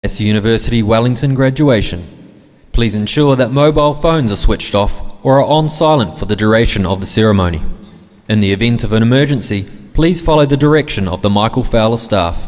Massey University Wellington graduation. Please ensure that mobile phones are switched off or are on silent for the duration of the ceremony. In the event of an emergency, please follow the direction of the Michael Fowler staff.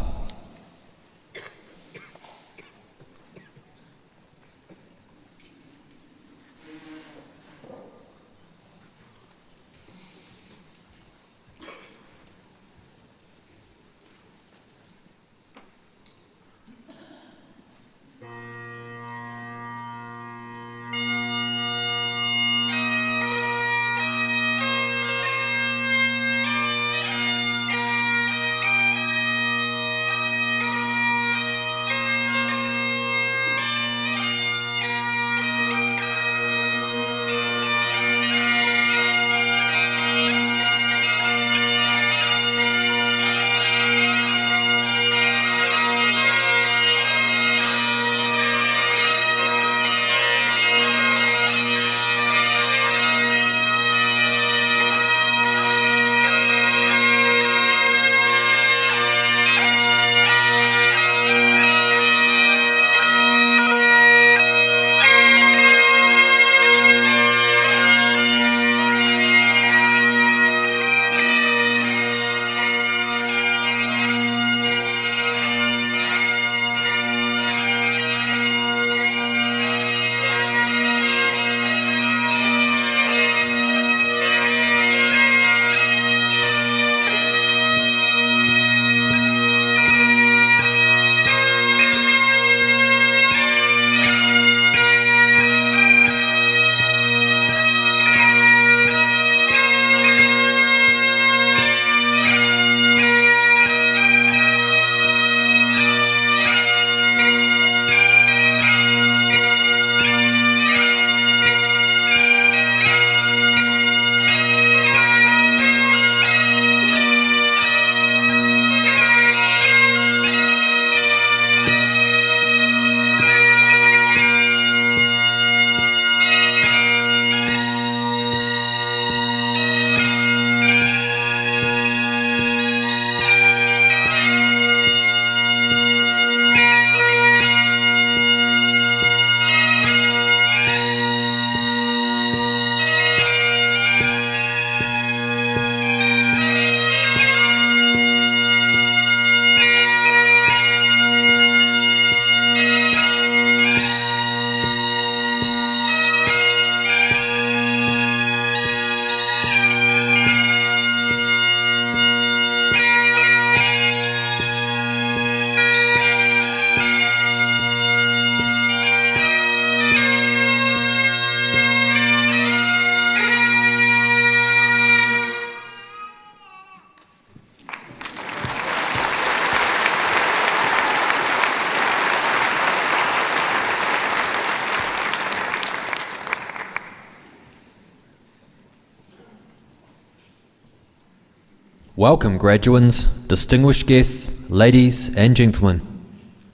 Welcome, graduands, distinguished guests, ladies and gentlemen.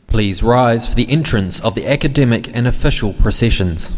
Please rise for the entrance of the academic and official processions.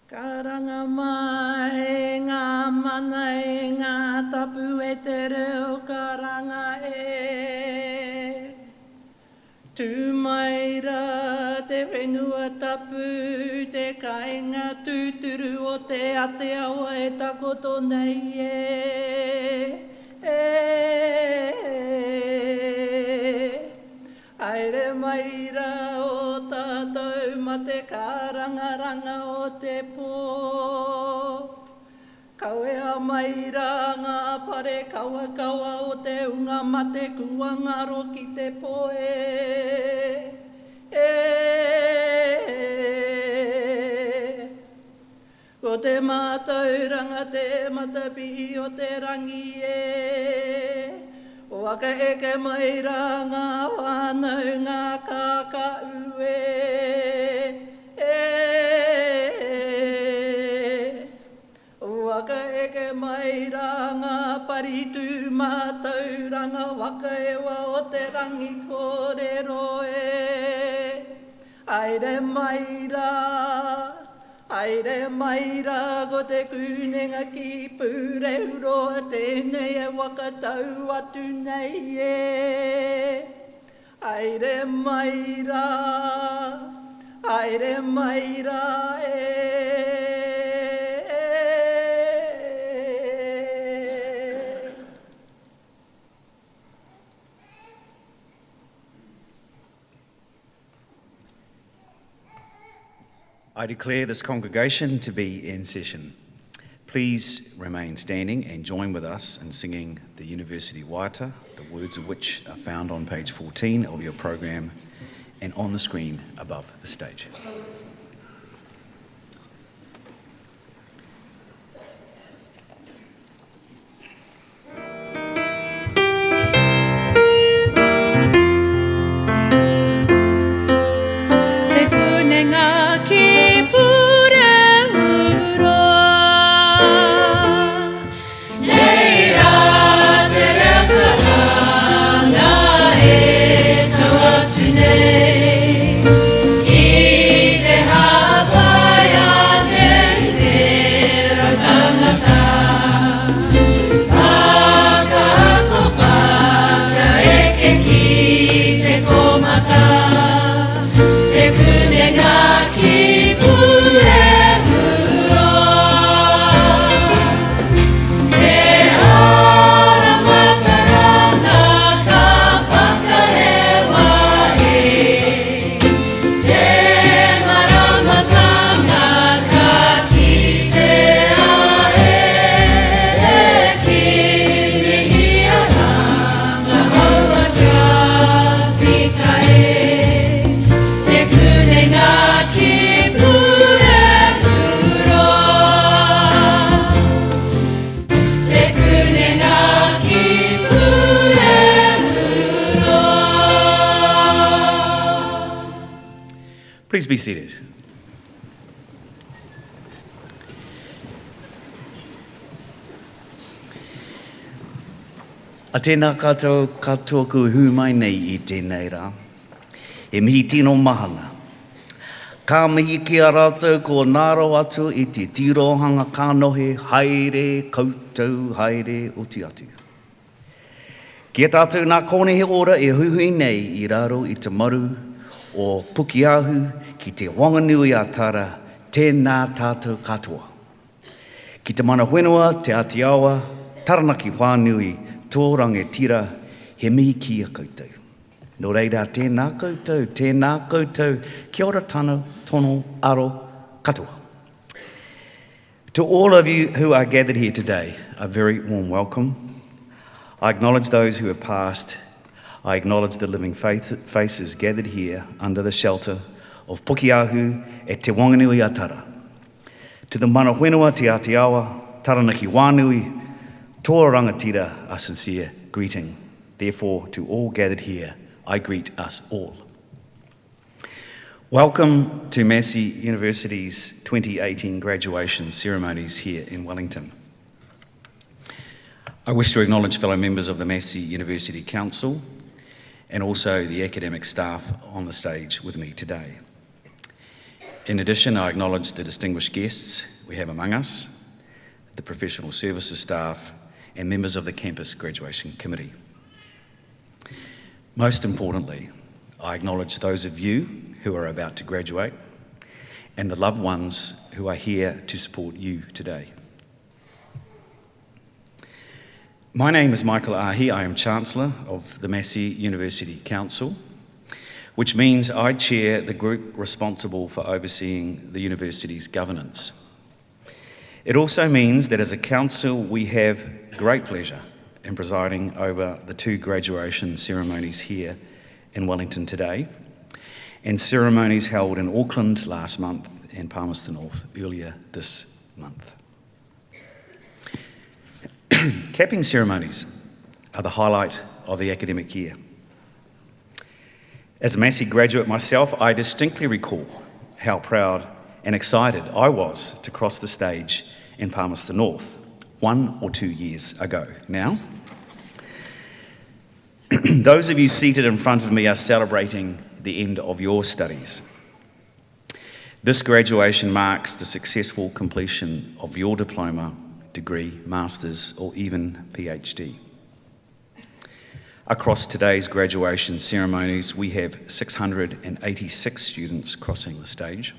Karanga mai ngā mana e ngā tapu e te reo karanga e. Tū mai rā te whenua tapu, te kainga tūturu o te ate awa e takoto nei e. Aere mai rā o tātou ma te kārangaranga o te pō. Kauea mai rā ngā pare kaua o te unga ma te kuangaro ki te poe. Ko te mātauranga te matapihi o te rangi e. Waka eke mai rā ngā whānau ngā kākau Waka eke mai rā ngā paritu mātauranga waka ewa o te rangi kōrero e. Aire mai rā ko te kūnenga ki pūreuroa tēnei e wakatau atu nei e. Aire mai rā e. I declare this congregation to be in session. Please remain standing and join with us in singing the University Waiata, the words of which are found on page 14 of your program and on the screen above the stage. Please be seated. A tēnā katoa ku hūmai nei I tēnei rā. E mihi tino mahana. Ka mihi ki a rātou ko nāro atu I te tirohanga kānohe haere koutou haere oti atu. Ki a tātou nā kōnehe ora e huhui nei I raro I te maru o Pukiahu ki te wanganui a Tara, tēnā tātou katoa. Ki te mana whenua, te Atiawa, taranaki whānui, tōrange tira, he mihi ki a koutou. Nō reira, tēnā koutou, kia ora tano, tono, aro, katoa. To all of you who are gathered here today, a very warm welcome. I acknowledge those who have passed. I acknowledge the living faces gathered here under the shelter of Pukeahu e Te Wanganui Atara. To the mana whenua te Atiawa, Taranaki Wānui, tō rangatira, a sincere greeting. Therefore, to all gathered here, I greet us all. Welcome to Massey University's 2018 graduation ceremonies here in Wellington. I wish to acknowledge fellow members of the Massey University Council and also the academic staff on the stage with me today. In addition, I acknowledge the distinguished guests we have among us, the professional services staff, and members of the campus graduation committee. Most importantly, I acknowledge those of you who are about to graduate and the loved ones who are here to support you today. My name is Michael Ahi. I am Chancellor of the Massey University Council, which means I chair the group responsible for overseeing the university's governance. It also means that as a council we have great pleasure in presiding over the two graduation ceremonies here in Wellington today, and ceremonies held in Auckland last month and Palmerston North earlier this month. Capping ceremonies are the highlight of the academic year. As a Massey graduate myself, I distinctly recall how proud and excited I was to cross the stage in Palmerston North 1 or 2 years ago now. Those of you seated in front of me are celebrating the end of your studies. This graduation marks the successful completion of your diploma, degree, master's, or even PhD. Across today's graduation ceremonies, we have 686 students crossing the stage.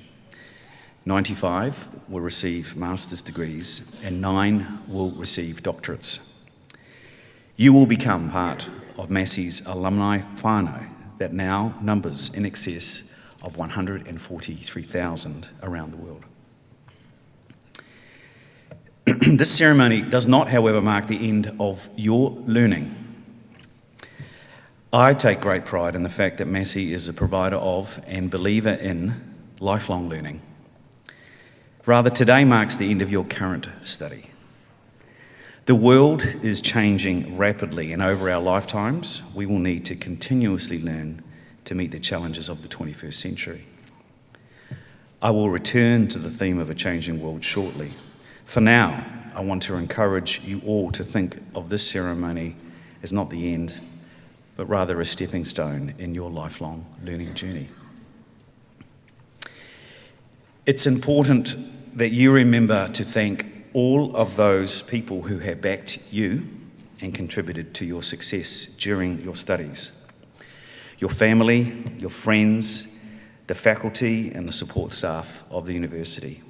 95 will receive master's degrees and 9 will receive doctorates. You will become part of Massey's alumni whānau that now numbers in excess of 143,000 around the world. This ceremony does not, however, mark the end of your learning. I take great pride in the fact that Massey is a provider of and believer in lifelong learning. Rather, today marks the end of your current study. The world is changing rapidly, and over our lifetimes, we will need to continuously learn to meet the challenges of the 21st century. I will return to the theme of a changing world shortly. For now, I want to encourage you all to think of this ceremony as not the end, but rather a stepping stone in your lifelong learning journey. It's important that you remember to thank all of those people who have backed you and contributed to your success during your studies. Your family, your friends, the faculty and the support staff of the university.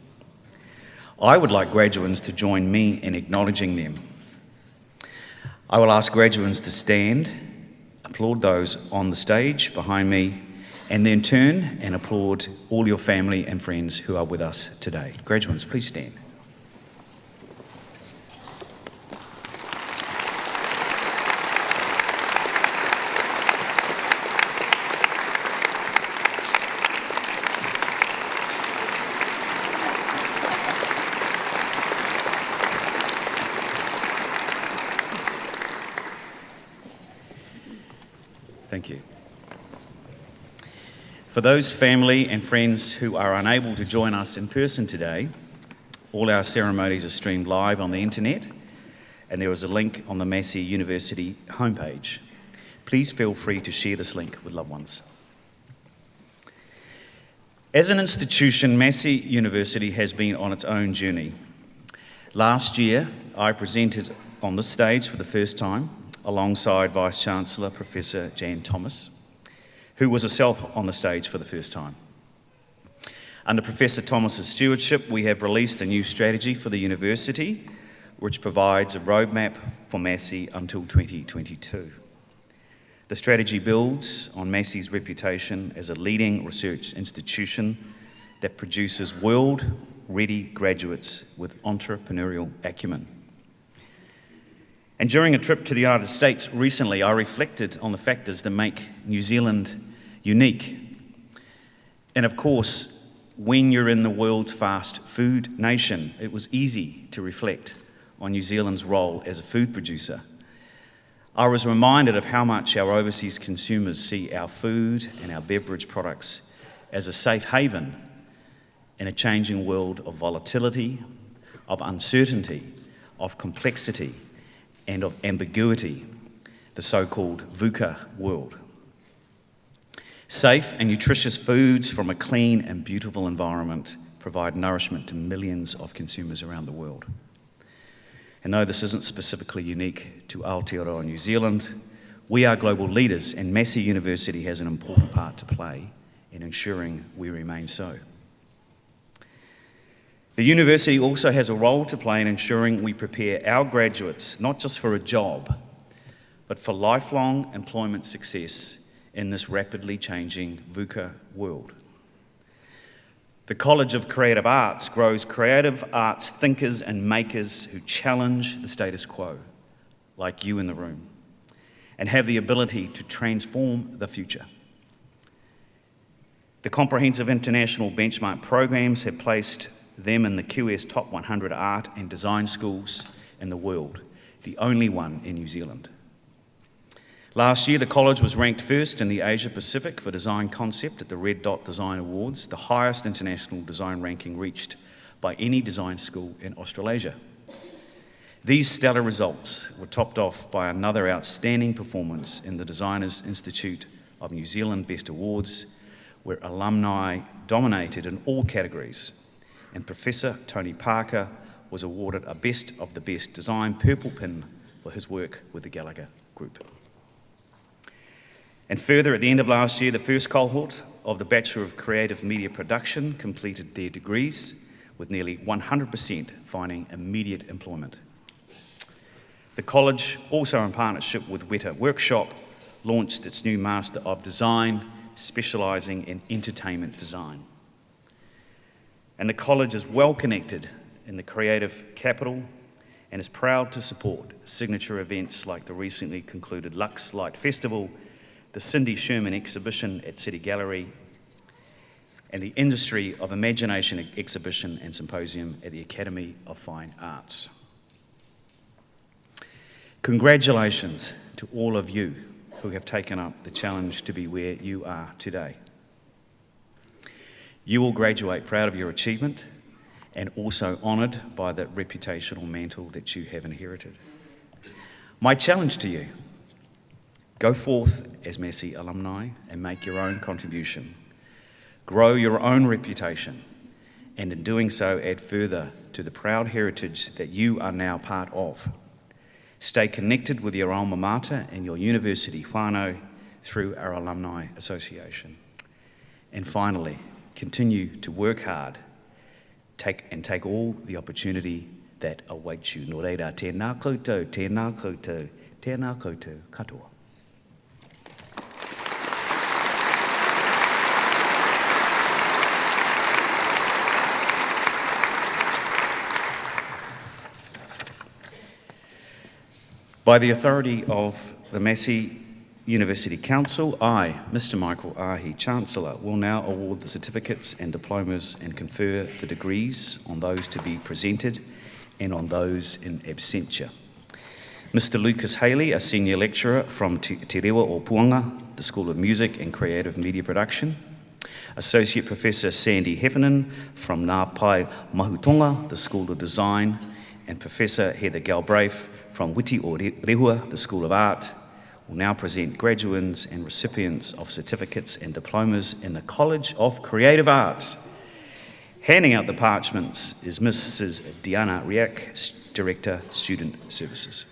I would like graduates to join me in acknowledging them. I will ask graduates to stand, applaud those on the stage behind me, and then turn and applaud all your family and friends who are with us today. Graduates, please stand. Thank you. For those family and friends who are unable to join us in person today, all our ceremonies are streamed live on the internet, and there is a link on the Massey University homepage. Please feel free to share this link with loved ones. As an institution, Massey University has been on its own journey. Last year, I presented on this stage for the first time alongside Vice-Chancellor Professor Jan Thomas, who was herself on the stage for the first time. Under Professor Thomas's stewardship, we have released a new strategy for the university, which provides a roadmap for Massey until 2022. The strategy builds on Massey's reputation as a leading research institution that produces world ready graduates with entrepreneurial acumen. And during a trip to the United States recently, I reflected on the factors that make New Zealand unique. And of course, when you're in the world's fast food nation, it was easy to reflect on New Zealand's role as a food producer. I was reminded of how much our overseas consumers see our food and our beverage products as a safe haven in a changing world of volatility, of uncertainty, of complexity, and of ambiguity, the so-called VUCA world. Safe and nutritious foods from a clean and beautiful environment provide nourishment to millions of consumers around the world. And though this isn't specifically unique to Aotearoa New Zealand, we are global leaders, and Massey University has an important part to play in ensuring we remain so. The university also has a role to play in ensuring we prepare our graduates not just for a job, but for lifelong employment success in this rapidly changing VUCA world. The College of Creative Arts grows creative arts thinkers and makers who challenge the status quo, like you in the room, and have the ability to transform the future. The comprehensive international benchmark programs have placed them in the QS Top 100 art and design schools in the world, the only one in New Zealand. Last year, the college was ranked first in the Asia Pacific for design concept at the Red Dot Design Awards, the highest international design ranking reached by any design school in Australasia. These stellar results were topped off by another outstanding performance in the Designers Institute of New Zealand Best Awards, where alumni dominated in all categories, and Professor Tony Parker was awarded a Best of the Best Design Purple Pin for his work with the Gallagher Group. And further, at the end of last year, the first cohort of the Bachelor of Creative Media Production completed their degrees, with nearly 100% finding immediate employment. The college, also in partnership with Weta Workshop, launched its new Master of Design, specialising in entertainment design. And the college is well connected in the creative capital and is proud to support signature events like the recently concluded Lux Light Festival, the Cindy Sherman exhibition at City Gallery, and the Industry of Imagination exhibition and symposium at the Academy of Fine Arts. Congratulations to all of you who have taken up the challenge to be where you are today. You will graduate proud of your achievement and also honoured by the reputational mantle that you have inherited. My challenge to you: go forth as Massey alumni and make your own contribution. Grow your own reputation, and in doing so, add further to the proud heritage that you are now part of. Stay connected with your alma mater and your university whānau through our Alumni Association. And finally, continue to work hard, take all the opportunity that awaits you. Nō reira, tēnā koutou, tēnā koutou, tēnā koutou katoa. By the authority of the Massey University Council, I, Mr. Michael Ahi, Chancellor, will now award the certificates and diplomas and confer the degrees on those to be presented and on those in absentia. Mr. Lucas Haley, a Senior Lecturer from Te Rewa o Puanga, the School of Music and Creative Media Production. Associate Professor Sandy Heffernan from Ngā Pai Mahutonga, the School of Design, and Professor Heather Galbraith from Witi o Rehua, the School of Art, will now present graduates and recipients of certificates and diplomas in the College of Creative Arts. Handing out the parchments is Mrs. Diana Riak, Director, Student Services.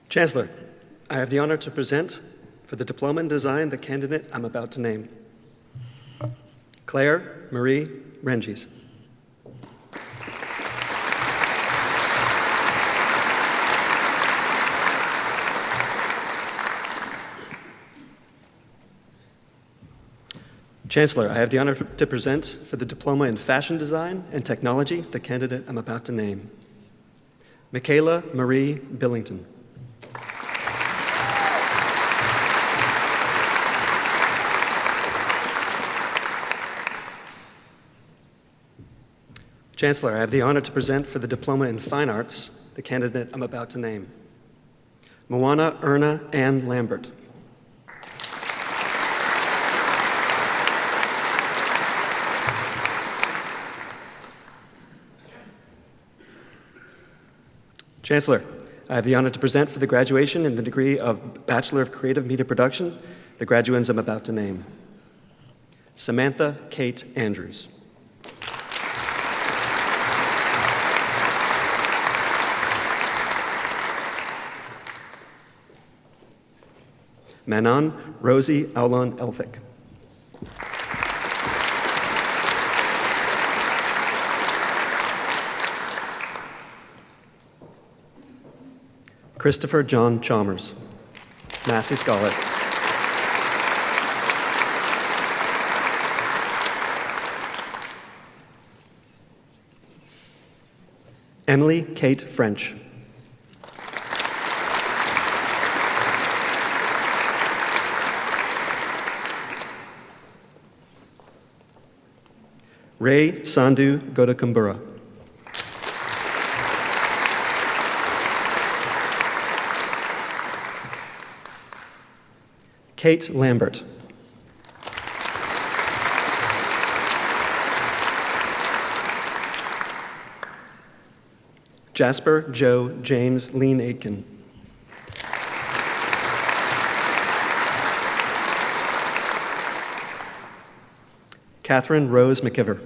Chancellor, I have the honor to present for the Diploma in Design the candidate I'm about to name. Claire Marie Rengis. Chancellor, I have the honor to present for the Diploma in Fashion Design and Technology the candidate I'm about to name. Michaela Marie Billington. Chancellor, I have the honor to present for the Diploma in Fine Arts the candidate I'm about to name. Moana Erna Ann Lambert. Chancellor, I have the honor to present for the graduation in the degree of Bachelor of Creative Media Production the graduands I'm about to name. Samantha Kate Andrews. Manon Rosie Aulon Elphick. Christopher John Chalmers, Massey Scholar. Emily Kate French. Ray Sandhu Godakumbura. Kate Lambert. Jasper Joe James Lean Aitken. Catherine Rose McIver.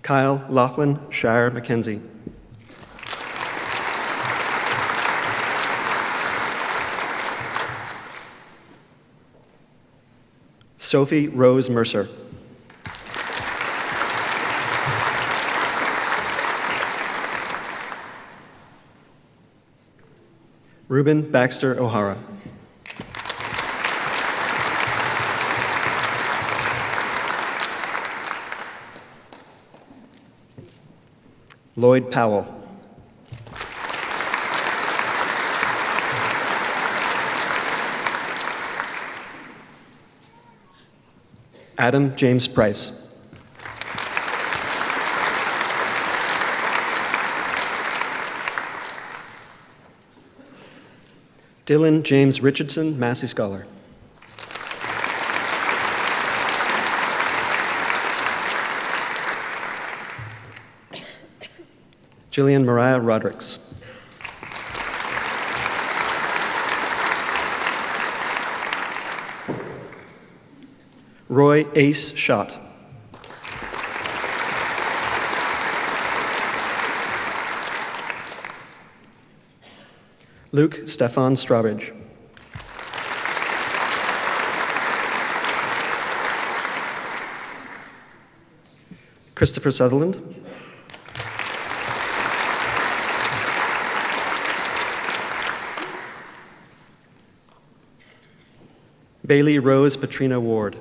Kyle Laughlin Shire McKenzie. Sophie Rose Mercer. Reuben Baxter O'Hara. Lloyd Powell. Adam James Price. Dylan James Richardson, Massey Scholar. Jillian Mariah Rodericks. Roy Ace Schott. Luke Stefan Strawbridge. Christopher Sutherland. Bailey Rose Patrina Ward.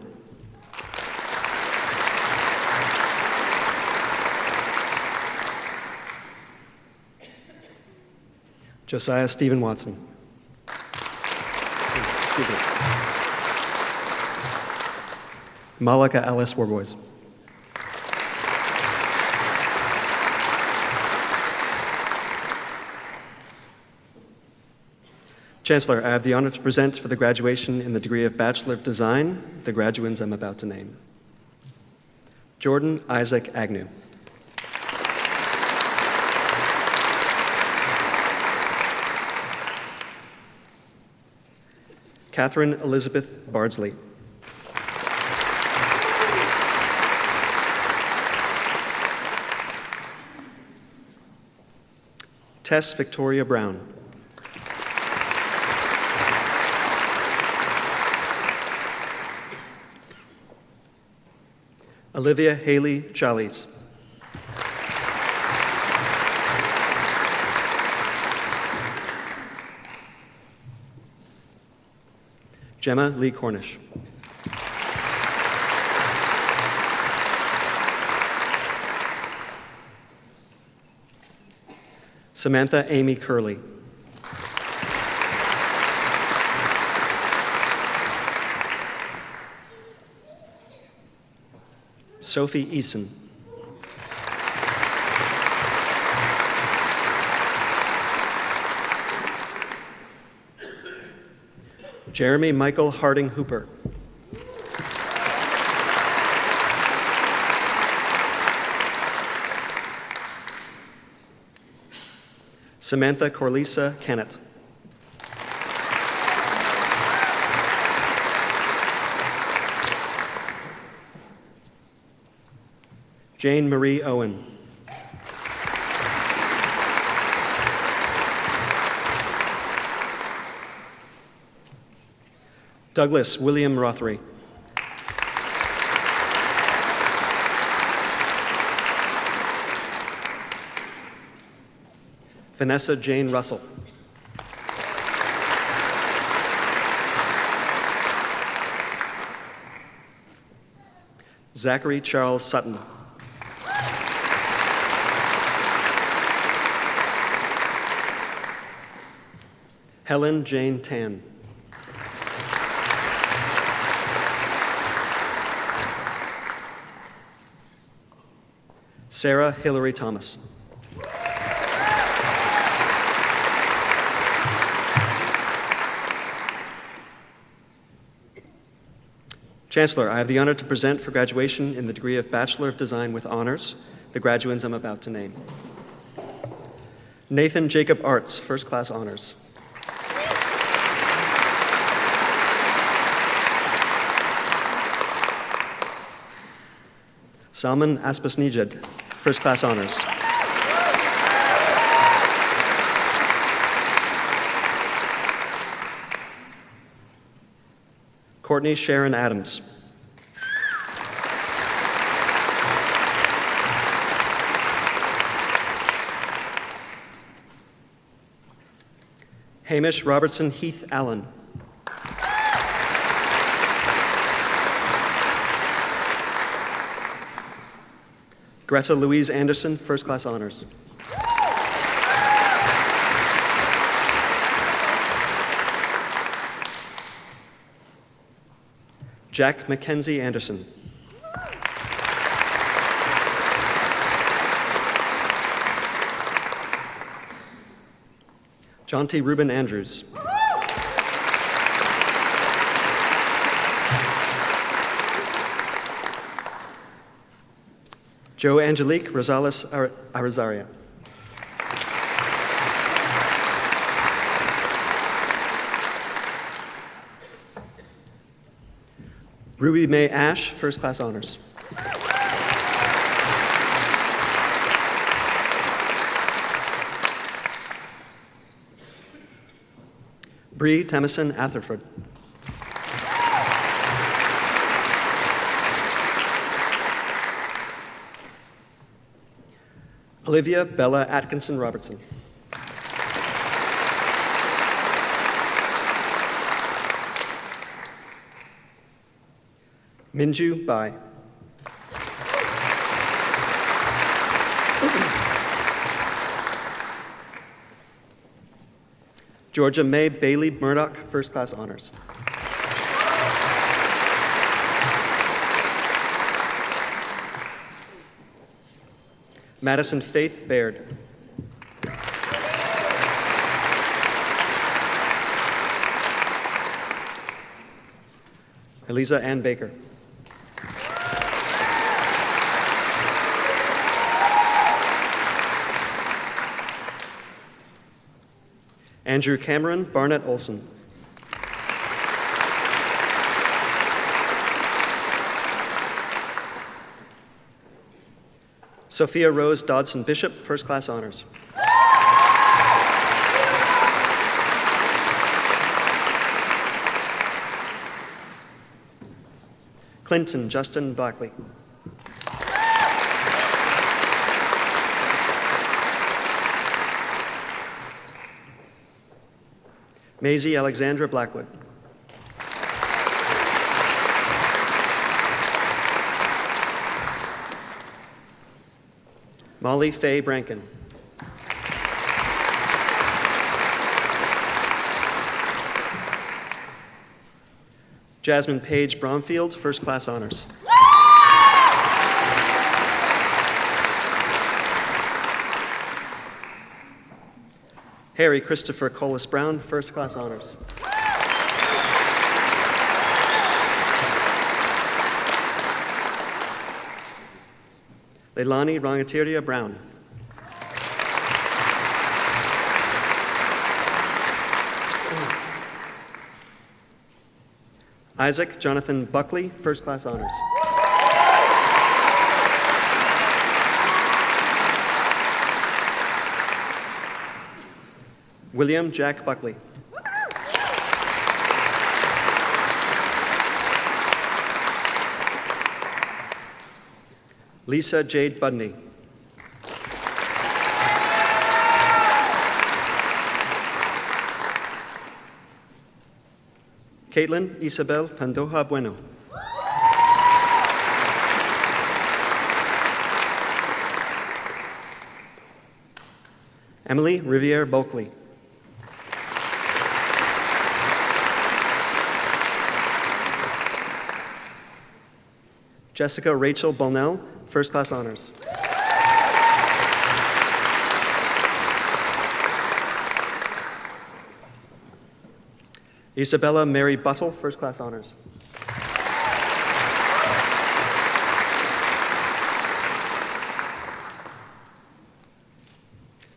Josiah Stephen Watson. Excuse me. Malika Alice Warboys. Chancellor, I have the honor to present for the graduation in the degree of Bachelor of Design the graduands I'm about to name. Jordan Isaac Agnew. Catherine Elizabeth Bardsley. Tess Victoria Brown. Olivia Haley Jollies. Gemma Lee Cornish. Samantha Amy Curley. Sophie Eason. Jeremy Michael Harding Hooper. Samantha Corlisa Kennett. Jane Marie Owen. Douglas William Rothery. Vanessa Jane Russell. Zachary Charles Sutton. Helen Jane Tan. Sarah Hillary Thomas. Chancellor, I have the honor to present for graduation in the degree of Bachelor of Design with Honors the graduates I'm about to name. Nathan Jacob Arts, First Class Honors. Salman Aspasnijad, First Class Honors. Courtney Sharon Adams. Hamish Robertson Heath Allen. Greta Louise Anderson, First Class Honors. Jack Mackenzie Anderson. Jonty Ruben Andrews. Joe Angelique Rosales Arizaria. Ruby May Ash, First Class Honors. Bree Temison Atherford. Olivia Bella Atkinson Robertson. Minju Bai. Georgia May Bailey Murdoch, First Class Honors. Madison Faith Baird. Eliza Ann Baker. Andrew Cameron Barnett Olson. Sophia Rose Dodson Bishop, First Class Honors. Clinton Justin Blackley. Maisie Alexandra Blackwood. Molly Faye Brankin. Jasmine Paige Bromfield, first class honors. Harry Christopher Collis Brown, first class honors. Leilani Rangatiria Brown. Isaac Jonathan Buckley, first class honors. William Jack Buckley. Lisa Jade Budney. Caitlin Isabel Pandoja Bueno. Emily Riviere Bulkley. Jessica Rachel Bolnell, first class honors. Isabella Mary Buttle, first class honors.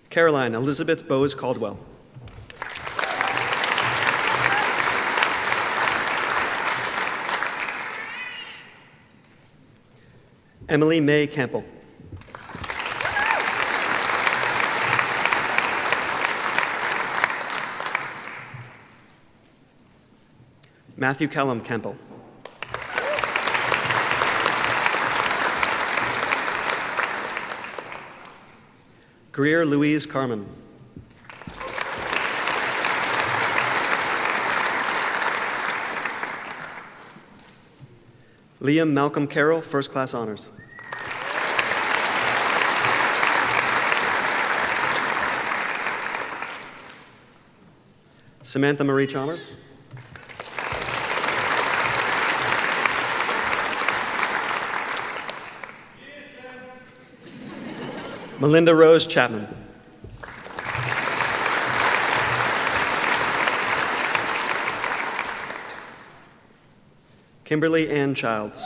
Caroline Elizabeth Bowes Caldwell. Emily May Campbell. Matthew Callum Campbell. Greer Louise Carmen. Liam Malcolm Carroll, first class honors. Samantha Marie Chalmers. Melinda Rose Chapman. Kimberly Ann Childs.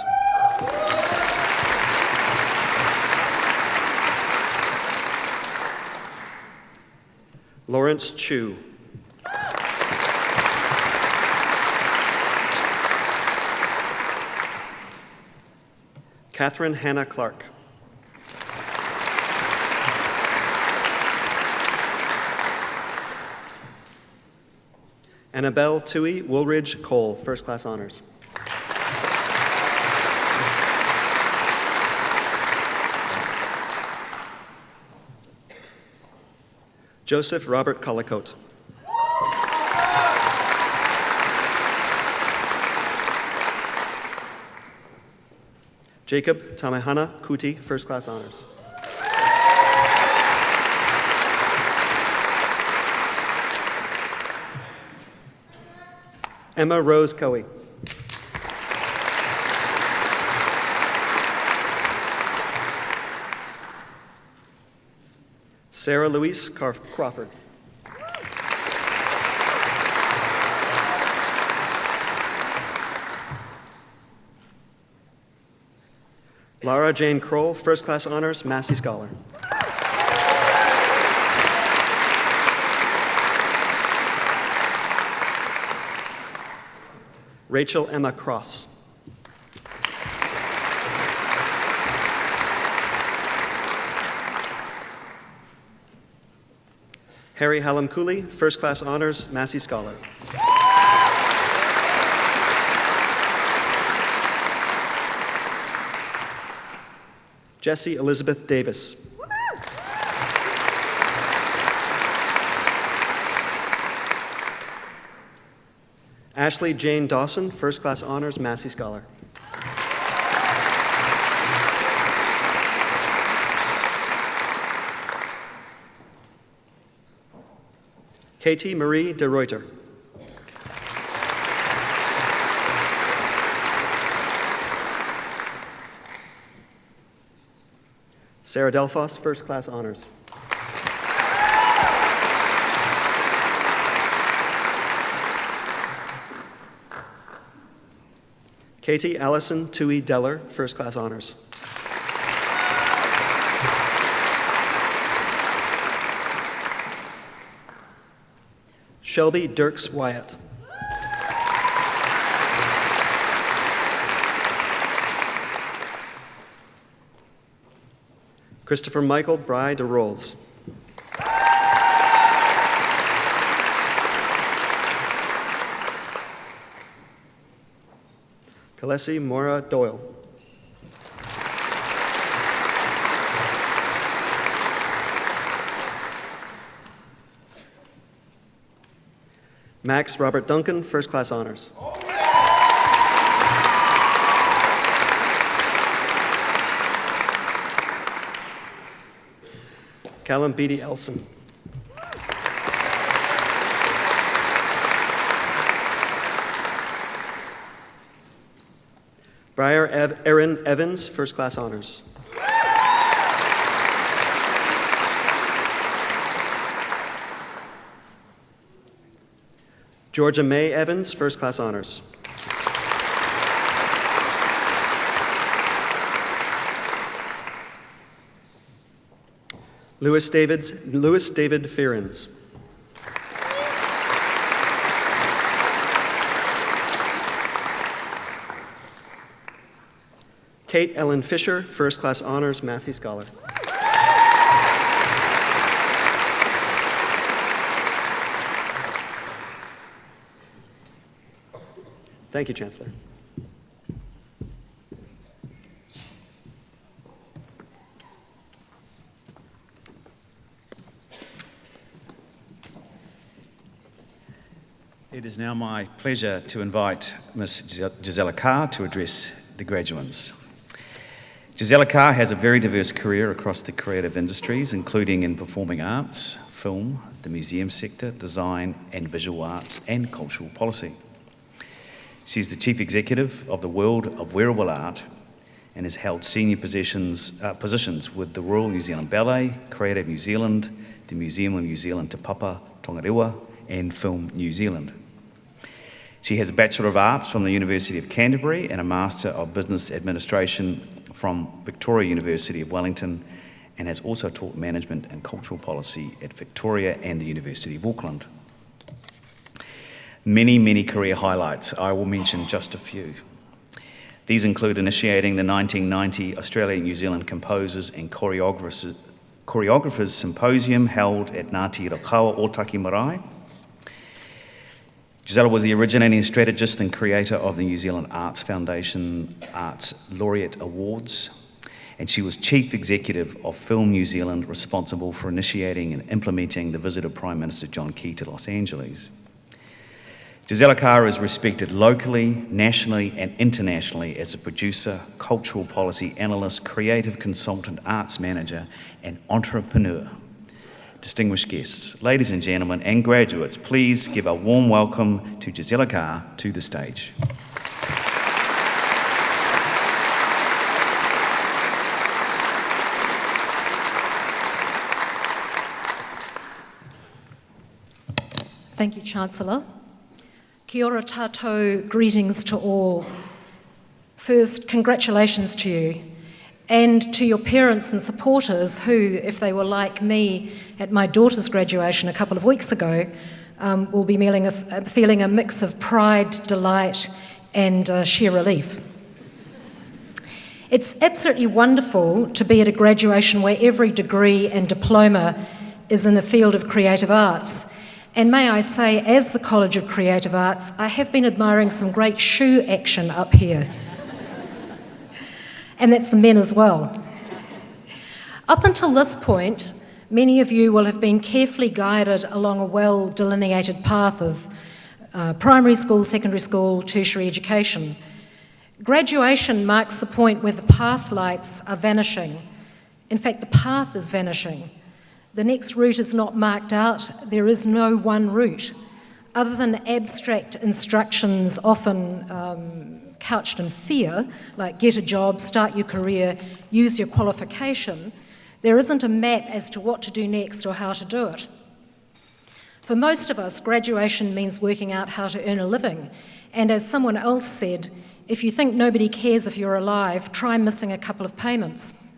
Lawrence Chu. Catherine Hannah Clark. Annabelle Tui Woolridge Cole, first class honors. Joseph Robert Collicote. Jacob Tamahana Kuti, first class honors. Emma Rose Coey. Sarah Louise Crawford. Lara Jane Kroll, first class honors, Massey Scholar. Rachel Emma Cross. Harry Hallam Cooley, first class honors, Massey Scholar. Jessie Elizabeth Davis. Ashley Jane Dawson, First Class Honors, Massey Scholar. Katie Marie de Reuter. Sarah Delphos, First Class Honors. Katie Allison Tui Deller, First Class Honors. Shelby Dirks Wyatt. Christopher Michael Bry de Rolls. Kalesi Mora Doyle. Max Robert Duncan, First Class Honors. Callum Beatty Elson. Briar Erin Evans, First Class Honors. Georgia May Evans, First Class Honors. Lewis David Fearens. Kate Ellen Fisher, First Class Honors, Massey Scholar. Thank you, Chancellor. It is now my pleasure to invite Ms. Gisela Carr to address the graduates. Gisela Carr has a very diverse career across the creative industries, including in performing arts, film, the museum sector, design and visual arts, and cultural policy. She's the Chief Executive of the World of Wearable Art and has held senior positions with the Royal New Zealand Ballet, Creative New Zealand, the Museum of New Zealand Te Papa Tongarewa, and Film New Zealand. She has a Bachelor of Arts from the University of Canterbury and a Master of Business Administration from Victoria University of Wellington, and has also taught management and cultural policy at Victoria and the University of Auckland. Many career highlights. I will mention just a few. These include initiating the 1990 Australia-New Zealand Composers and Choreographers Symposium held at Ngāti Rakawa Otaki Marae. Gisela was the originating strategist and creator of the New Zealand Arts Foundation Arts Laureate Awards, and she was Chief Executive of Film New Zealand, responsible for initiating and implementing the visit of Prime Minister John Key to Los Angeles. Gisela Carr is respected locally, nationally and internationally as a producer, cultural policy analyst, creative consultant, arts manager and entrepreneur. Distinguished guests, ladies and gentlemen and graduates, please give a warm welcome to Gisela Carr to the stage. Thank you, Chancellor. Kia ora tātou, greetings to all. First, congratulations to you and to your parents and supporters who, if they were like me at my daughter's graduation a couple of weeks ago, will be feeling a mix of pride, delight and sheer relief. It's absolutely wonderful to be at a graduation where every degree and diploma is in the field of creative arts. And may I say, as the College of Creative Arts, I have been admiring some great shoe action up here. And that's the men as well. Up until this point, many of you will have been carefully guided along a well-delineated path of primary school, secondary school, tertiary education. Graduation marks the point where the path lights are vanishing. In fact, the path is vanishing. The next route is not marked out. There is no one route. Other than abstract instructions, often couched in fear, like get a job, start your career, use your qualification, there isn't a map as to what to do next or how to do it. For most of us, graduation means working out how to earn a living. And as someone else said, if you think nobody cares if you're alive, try missing a couple of payments.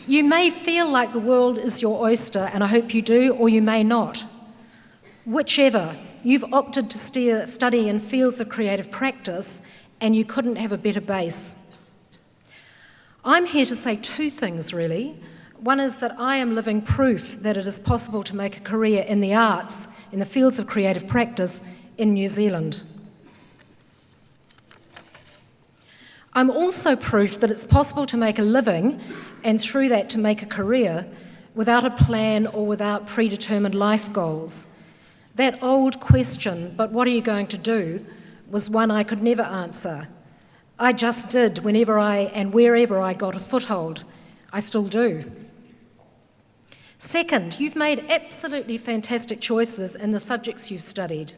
You may feel like the world is your oyster, and I hope you do, or you may not. Whichever, you've opted to study in fields of creative practice, and you couldn't have a better base. I'm here to say two things, really. One is that I am living proof that it is possible to make a career in the arts, in the fields of creative practice, in New Zealand. I'm also proof that it's possible to make a living, and through that to make a career, without a plan or without predetermined life goals. That old question, but what are you going to do, was one I could never answer. I just did whenever and wherever I got a foothold. I still do. Second, you've made absolutely fantastic choices in the subjects you've studied.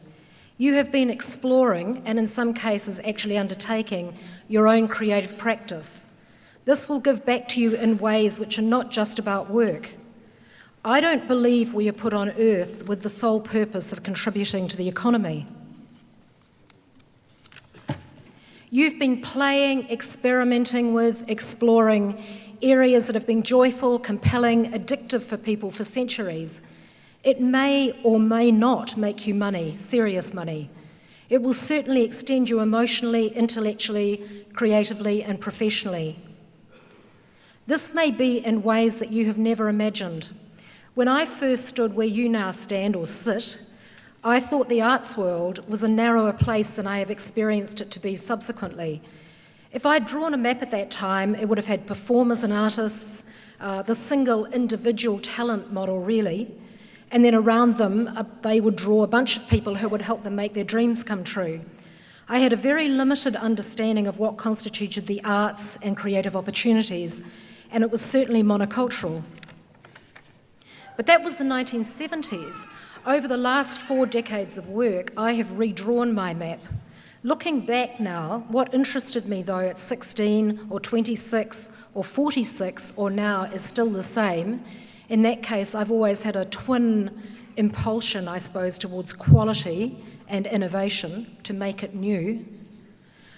You have been exploring, and in some cases actually undertaking, your own creative practice. This will give back to you in ways which are not just about work. I don't believe we are put on earth with the sole purpose of contributing to the economy. You've been playing, experimenting with, exploring areas that have been joyful, compelling, addictive for people for centuries. It may or may not make you money, serious money. It will certainly extend you emotionally, intellectually, creatively, and professionally. This may be in ways that you have never imagined. When I first stood where you now stand or sit, I thought the arts world was a narrower place than I have experienced it to be subsequently. If I'd drawn a map at that time, it would have had performers and artists, the single individual talent model really, and then around them they would draw a bunch of people who would help them make their dreams come true. I had a very limited understanding of what constituted the arts and creative opportunities, and it was certainly monocultural. But that was the 1970s. Over the last 4 decades of work, I have redrawn my map. Looking back now, what interested me though at 16 or 26 or 46 or now is still the same. In that case, I've always had a twin impulsion, I suppose, towards quality and innovation to make it new.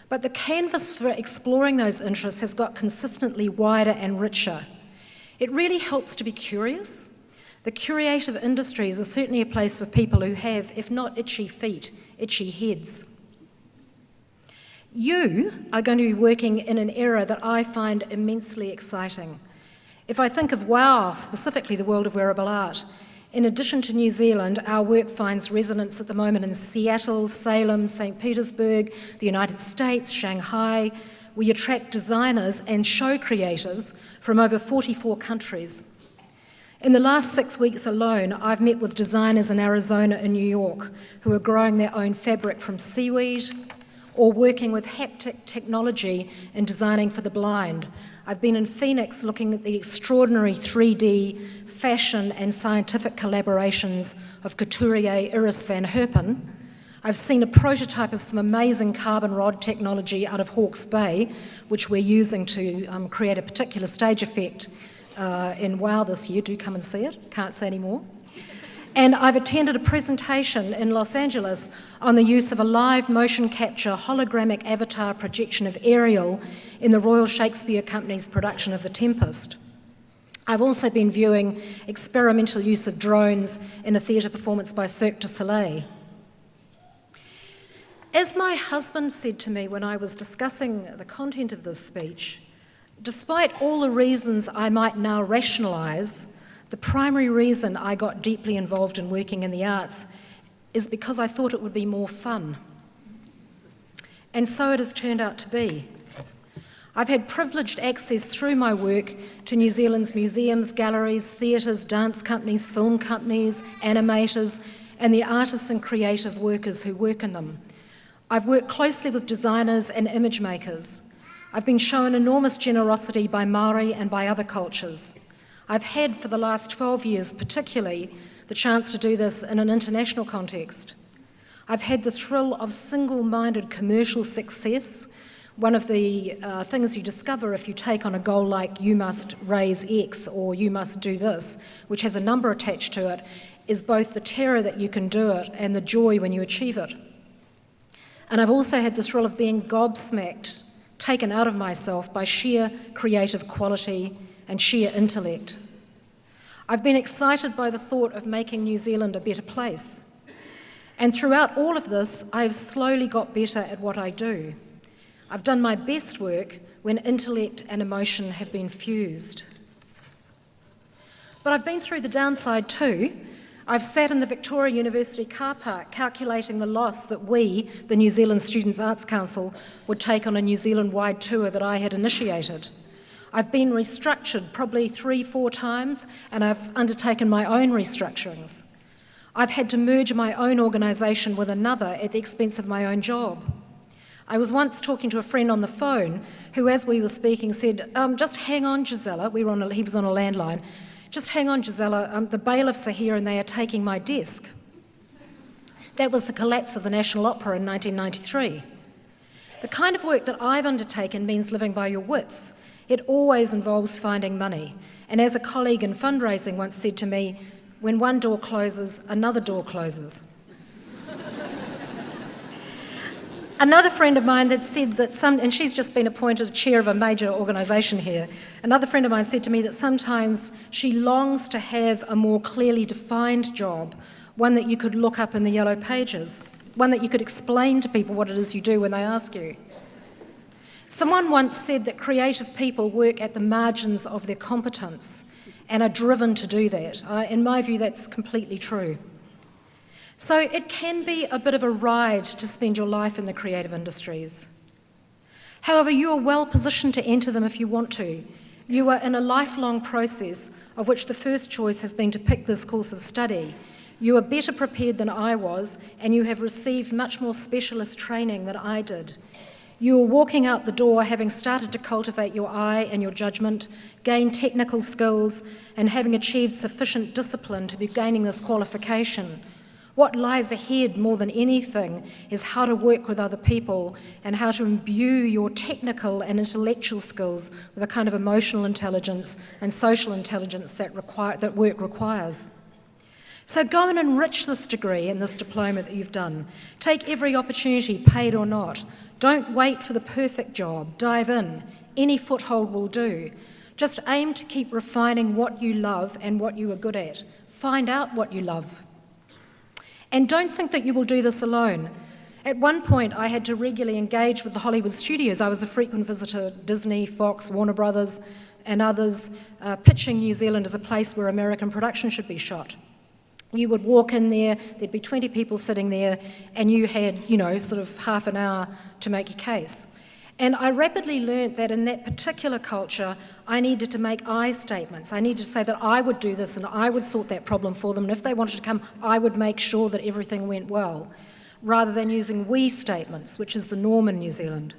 But the canvas for exploring those interests has got consistently wider and richer. It really helps to be curious. The creative industries are certainly a place for people who have, if not itchy feet, itchy heads. You are going to be working in an era that I find immensely exciting. If I think of WOW, specifically the world of wearable art, in addition to New Zealand, our work finds resonance at the moment in Seattle, Salem, St. Petersburg, the United States, Shanghai. We attract designers and show creatives from over 44 countries. In the last 6 weeks alone, I've met with designers in Arizona and New York who are growing their own fabric from seaweed or working with haptic technology and designing for the blind. I've been in Phoenix looking at the extraordinary 3D fashion and scientific collaborations of couturier Iris van Herpen. I've seen a prototype of some amazing carbon rod technology out of Hawke's Bay, which we're using to create a particular stage effect in WOW this year. Do come and see it, can't say any more. And I've attended a presentation in Los Angeles on the use of a live motion capture hologramic avatar projection of Ariel in the Royal Shakespeare Company's production of The Tempest. I've also been viewing experimental use of drones in a theatre performance by Cirque du Soleil. As my husband said to me when I was discussing the content of this speech, despite all the reasons I might now rationalise, the primary reason I got deeply involved in working in the arts is because I thought it would be more fun. And so it has turned out to be. I've had privileged access through my work to New Zealand's museums, galleries, theatres, dance companies, film companies, animators, and the artists and creative workers who work in them. I've worked closely with designers and image makers. I've been shown enormous generosity by Māori and by other cultures. I've had, for the last 12 years particularly, the chance to do this in an international context. I've had the thrill of single-minded commercial success. One of the things you discover if you take on a goal like you must raise X or you must do this, which has a number attached to it, is both the terror that you can do it and the joy when you achieve it. And I've also had the thrill of being gobsmacked, taken out of myself by sheer creative quality and sheer intellect. I've been excited by the thought of making New Zealand a better place. And throughout all of this, I've slowly got better at what I do. I've done my best work when intellect and emotion have been fused. But I've been through the downside too. I've sat in the Victoria University car park calculating the loss that we, the New Zealand Students' Arts Council, would take on a New Zealand-wide tour that I had initiated. I've been restructured probably 3-4 times, and I've undertaken my own restructurings. I've had to merge my own organisation with another at the expense of my own job. I was once talking to a friend on the phone who, as we were speaking, said, just hang on, Gisela. He was on a landline. Just hang on, Gisela, the bailiffs are here and they are taking my desk. That was the collapse of the National Opera in 1993. The kind of work that I've undertaken means living by your wits. It always involves finding money. And as a colleague in fundraising once said to me, when one door closes, another door closes. Another friend of mine that said that and she's just been appointed chair of a major organisation here, another friend of mine said to me that sometimes she longs to have a more clearly defined job, one that you could look up in the yellow pages, one that you could explain to people what it is you do when they ask you. Someone once said that creative people work at the margins of their competence and are driven to do that. In my view, that's completely true. So it can be a bit of a ride to spend your life in the creative industries. However, you are well positioned to enter them if you want to. You are in a lifelong process of which the first choice has been to pick this course of study. You are better prepared than I was, and you have received much more specialist training than I did. You are walking out the door having started to cultivate your eye and your judgment, gain technical skills, and having achieved sufficient discipline to be gaining this qualification. What lies ahead more than anything is how to work with other people and how to imbue your technical and intellectual skills with a kind of emotional intelligence and social intelligence that work requires. So go and enrich this degree and this diploma that you've done. Take every opportunity, paid or not. Don't wait for the perfect job. Dive in. Any foothold will do. Just aim to keep refining what you love and what you are good at. Find out what you love. And don't think that you will do this alone. At one point, I had to regularly engage with the Hollywood studios. I was a frequent visitor, Disney, Fox, Warner Brothers, and others, pitching New Zealand as a place where American production should be shot. You would walk in there, there'd be 20 people sitting there, and you had, sort of half an hour to make your case. And I rapidly learnt that in that particular culture, I needed to make I statements. I needed to say that I would do this and I would sort that problem for them, and if they wanted to come, I would make sure that everything went well, rather than using we statements, which is the norm in New Zealand.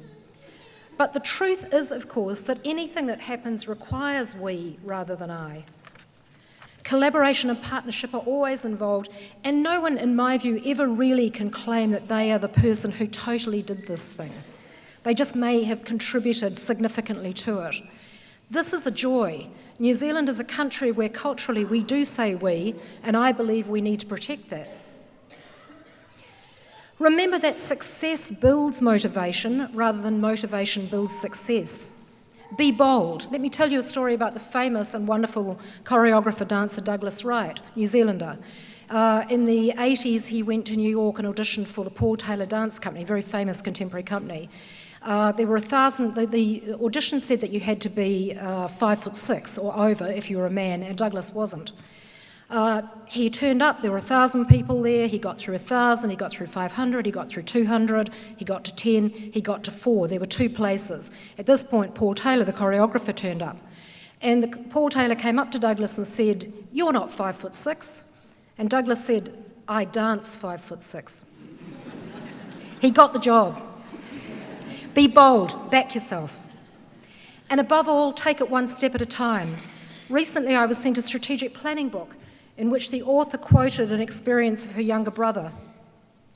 But the truth is, of course, that anything that happens requires we rather than I. Collaboration and partnership are always involved, and no one, in my view, ever really can claim that they are the person who totally did this thing. They just may have contributed significantly to it. This is a joy. New Zealand is a country where culturally we do say we, and I believe we need to protect that. Remember that success builds motivation rather than motivation builds success. Be bold. Let me tell you a story about the famous and wonderful choreographer dancer Douglas Wright, New Zealander. In the 80s, he went to New York and auditioned for the Paul Taylor Dance Company, a very famous contemporary company. There were 1,000, the audition said that you had to be 5'6" or over if you were a man, and Douglas wasn't. He turned up, there were 1,000 people there, he got through 1,000, he got through 500, he got through 200, he got to 10, he got to 4. There were 2 places. At this point, Paul Taylor, the choreographer, turned up. And Paul Taylor came up to Douglas and said, "You're not 5'6". And Douglas said, I dance 5'6". He got the job. Be bold, back yourself. And above all, take it one step at a time. Recently, I was sent a strategic planning book in which the author quoted an experience of her younger brother.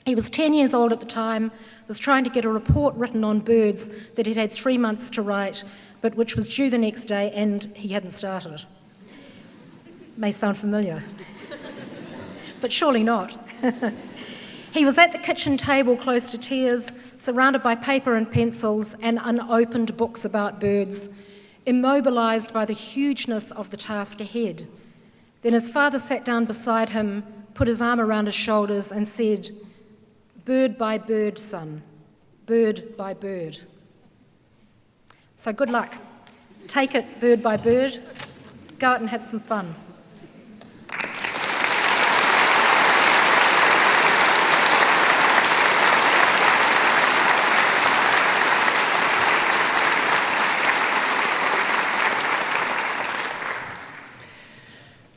He was 10 years old at the time, was trying to get a report written on birds that he'd had 3 months to write, but which was due the next day, and he hadn't started. May sound familiar, but surely not. He was at the kitchen table, close to tears, surrounded by paper and pencils and unopened books about birds, immobilised by the hugeness of the task ahead. Then his father sat down beside him, put his arm around his shoulders and said, "Bird by bird, son, bird by bird." So good luck. Take it bird by bird. Go out and have some fun.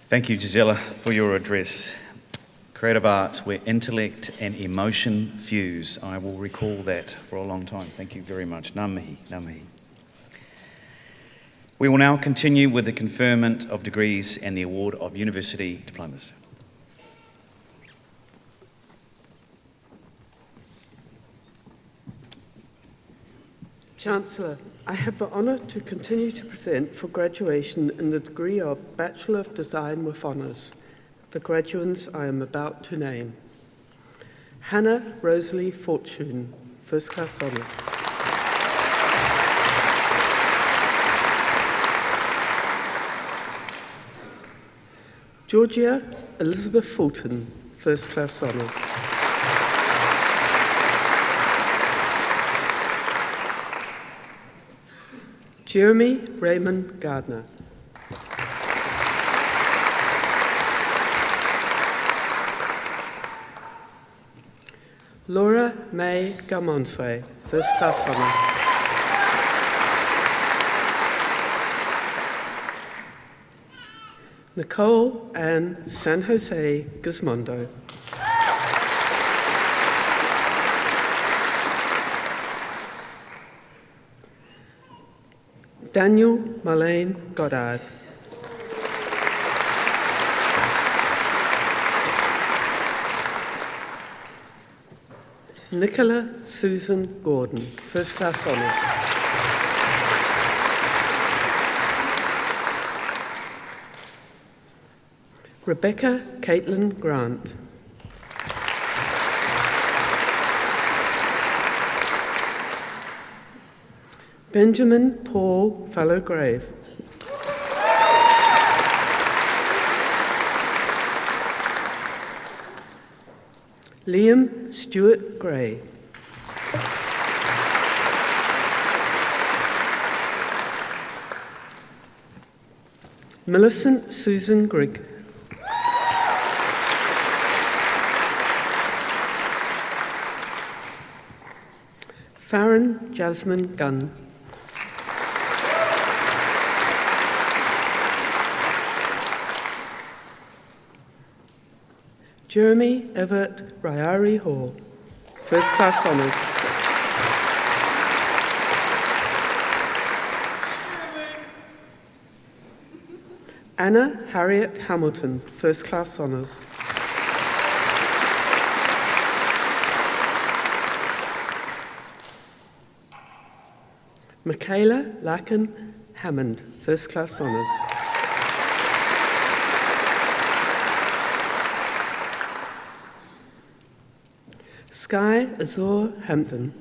Thank you, Gisela, for your address. Creative arts where intellect and emotion fuse. I will recall that for a long time. Thank you very much. Ngā mihi, ngā mihi. We will now continue with the conferment of degrees and the award of university diplomas. Chancellor, I have the honour to continue to present for graduation in the degree of Bachelor of Design with Honours, the graduates I am about to name. Hannah Rosalie Fortune, First Class Honours. Georgia Elizabeth Fulton, First Class Honours. Jeremy Raymond Gardner. Laura May Gamonfray, First Class Honours. Nicole Ann San Jose Gizmondo. Daniel Marlene Goddard. Nicola Susan Gordon, First Class Honours. Rebecca Caitlin Grant. Benjamin Paul Fallowgrave. Liam Stewart Gray. Millicent Susan Grigg. Farron Jasmine Gunn. Jeremy Everett Ryari Hall, First Class Honours. Anna Harriet Hamilton, First Class Honours. Michaela Lacken Hammond, First Class Honours. Sky Azor Hampton.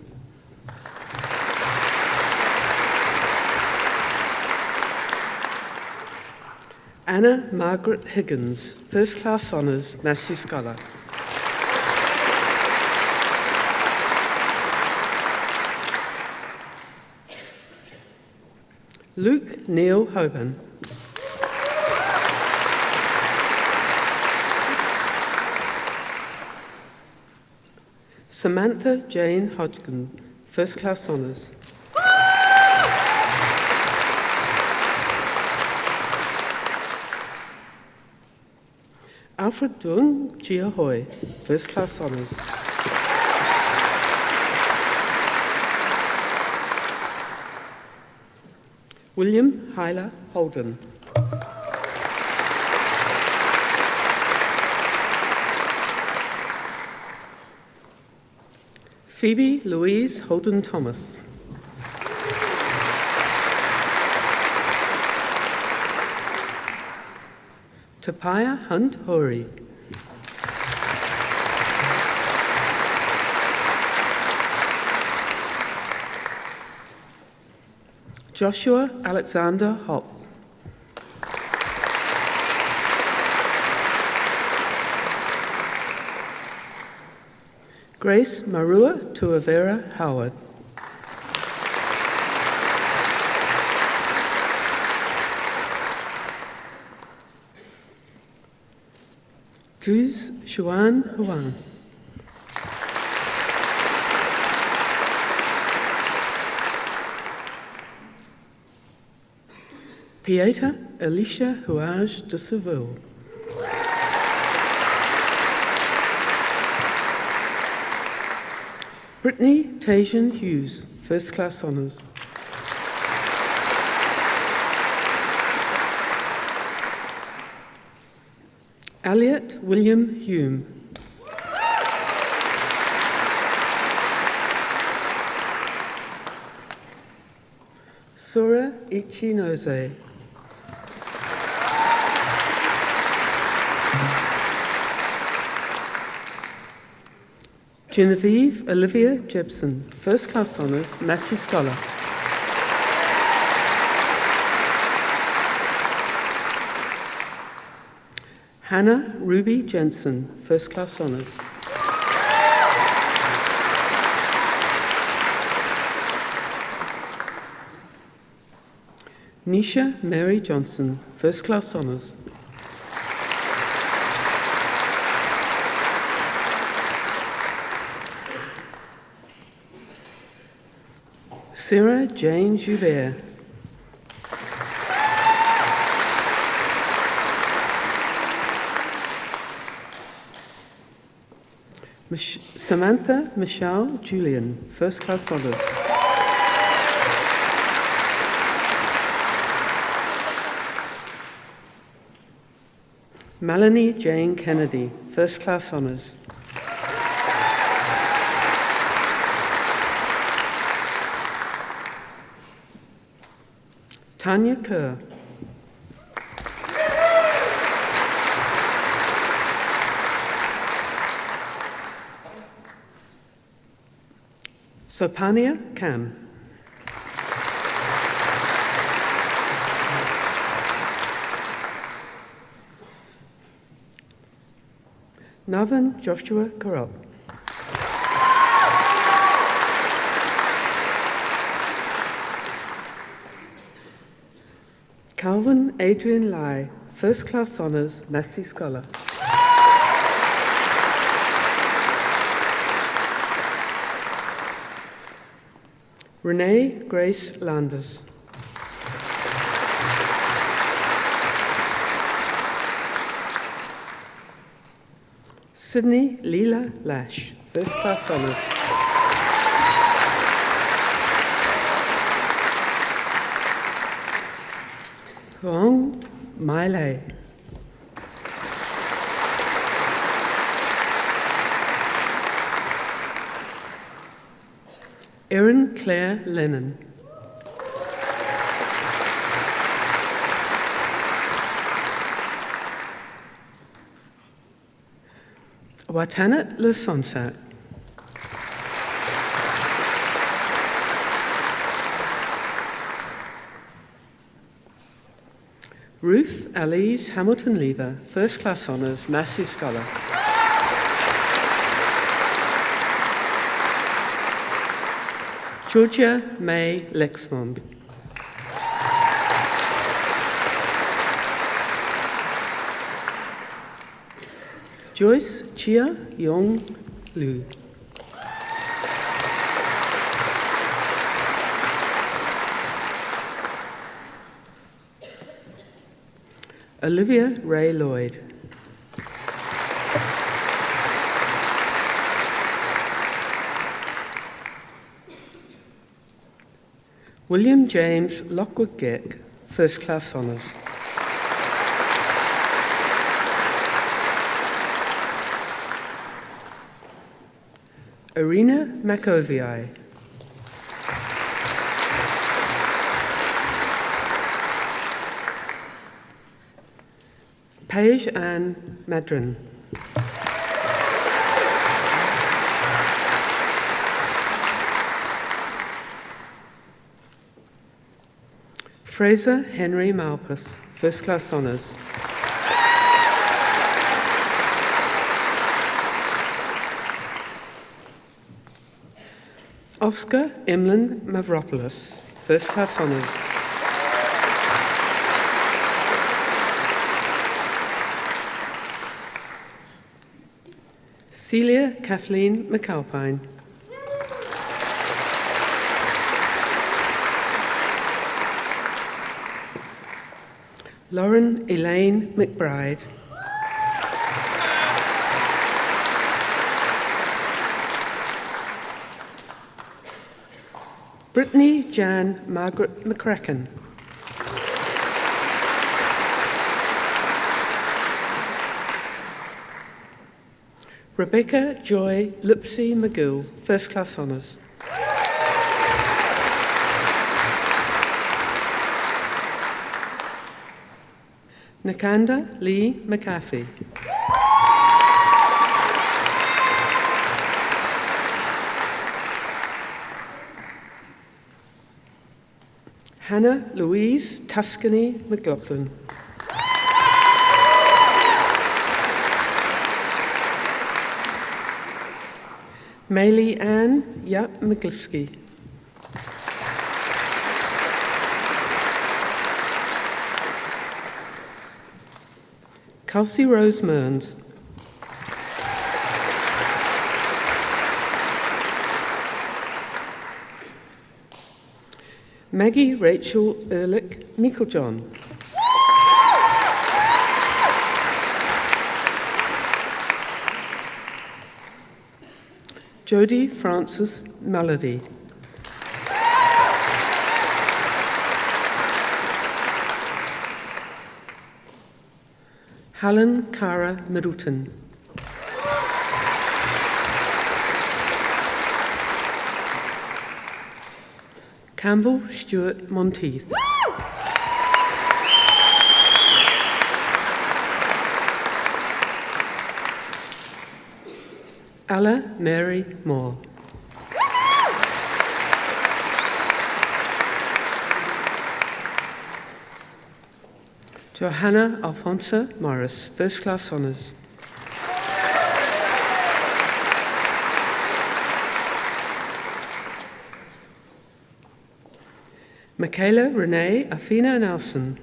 Anna Margaret Higgins, First Class Honours, Massey Scholar. Luke Neil Hoban. Samantha Jane Hodgkin, First Class Honours. Alfred Dung Jiahoy, First Class Honours. William Hyla Holden. Phoebe Louise Holden Thomas. Tapaya Hunt Hori. Joshua Alexander Hopp. Grace Marua Tuavera Howard. Kuz Xuan Huang. Pieta Alicia Huage de Seville. Brittany Tajan Hughes, First Class Honours. Elliot William Hume. Sura Ichinose. Genevieve Olivia Jebson, First Class Honours, Massey Scholar. Hannah Ruby Jensen, First Class Honours. Nisha Mary Johnson, First Class Honours. Sarah Jane Joubert. Samantha Michelle Julian, First Class Honours. Melanie Jane Kennedy, First Class Honours. Tanya Kerr. Sopania Cam. Navan Joshua Karab. Calvin Adrian Lai, First Class Honours, Massey Scholar. Renee Grace Landers. Sydney Leela Lash, First Class Honours. Huang Mai Lei. Erin Claire Lennon. Watanat Le Sonsat. Ruth Alice Hamilton Lever, First Class Honours, Massey Scholar. Georgia May Lexmond. Joyce Chia Yong Lu. Olivia Ray Lloyd. William James Lockwood Geck, First Class Honours. Irina Makovii. Paige Ann Madron. Fraser Henry Malpas, First Class Honours. Oscar Emlyn Mavropoulos, First Class Honours. Celia Kathleen McAlpine. Lauren Elaine McBride. Brittany Jan Margaret McCracken. Rebecca Joy Lipsy McGill, First Class Honours. Nikanda Lee McAfee. Hannah Louise Tuscany McLaughlin. Maylie Ann Yap McGlisky. Kelsey Rose Mearns. Maggie Rachel Ehrlich Meiklejohn. Jodie Frances Melody. Helen Cara Middleton. Campbell Stuart Monteith. Ella Mary Moore. Johanna Alfonso Morris, First Class Honours. Michaela Renee Afina Nelson.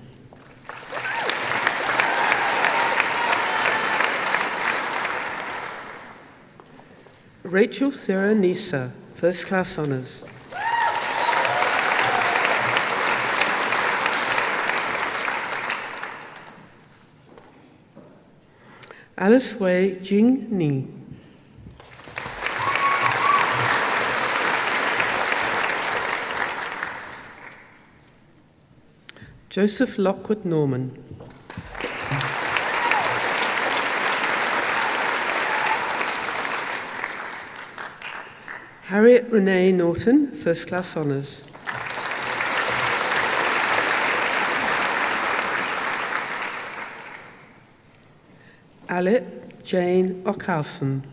Rachel Sarah Nisa, First Class Honours. Alice Wei Jing Ni. Joseph Lockwood Norman. Harriet Renee Norton, First Class Honours. Alec Jane Ockhausen.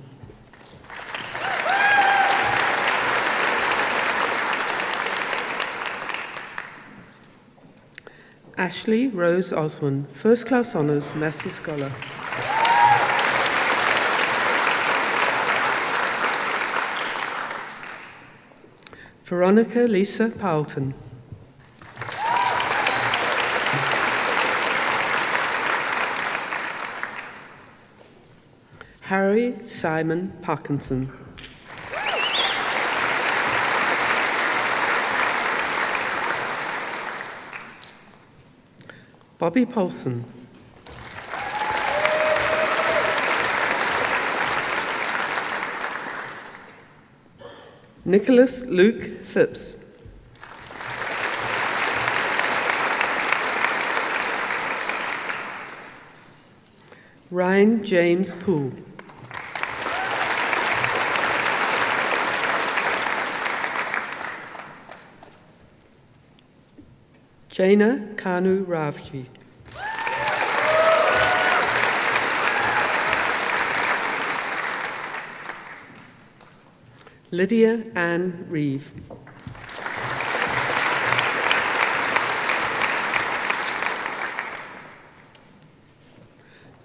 Ashley Rose Osman, First Class Honours, Massey Scholar. Veronica Lisa Powelton. Harry Simon Parkinson. Bobby Paulson. Nicholas Luke Phipps. Ryan James Poole. Jaina Kanu Ravji. Lydia Ann Reeve.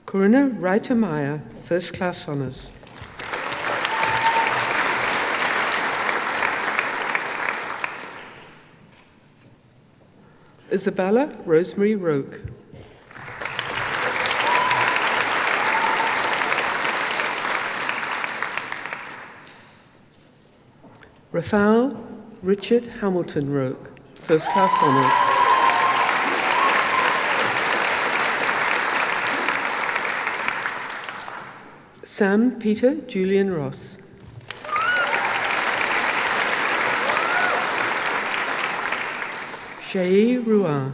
Corinna Reiter-Meyer, First Class Honours. Isabella Rosemary Roke. Rafael Richard Hamilton Roke, First Class Honours. Sam Peter Julian Ross. Shai Ruan.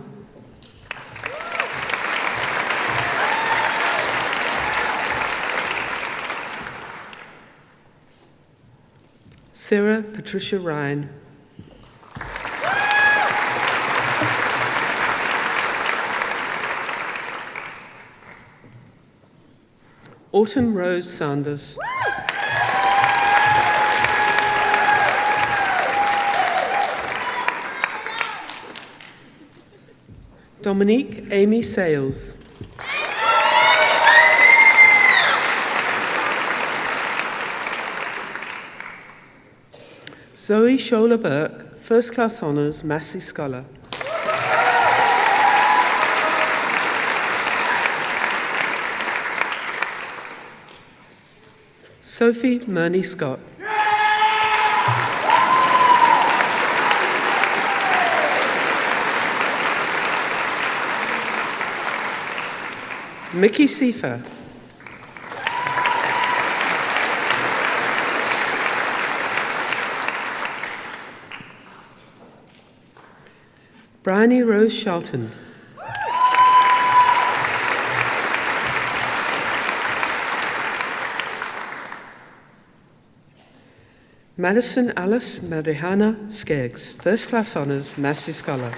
Sarah Patricia Ryan. Autumn Rose Sanders. Dominique Amy Sales. Zoe Shola Burke, First Class Honours, Massey Scholar. Sophie Murney Scott. Mickey Sifa. Bryony Rose Shelton. Madison Alice Marihana Skeggs, First Class Honours, Massey Scholar.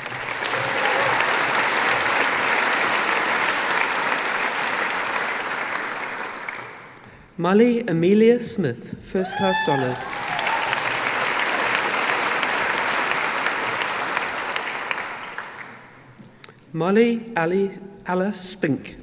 Molly Amelia Smith, First Class Honours. Molly Alla Spink.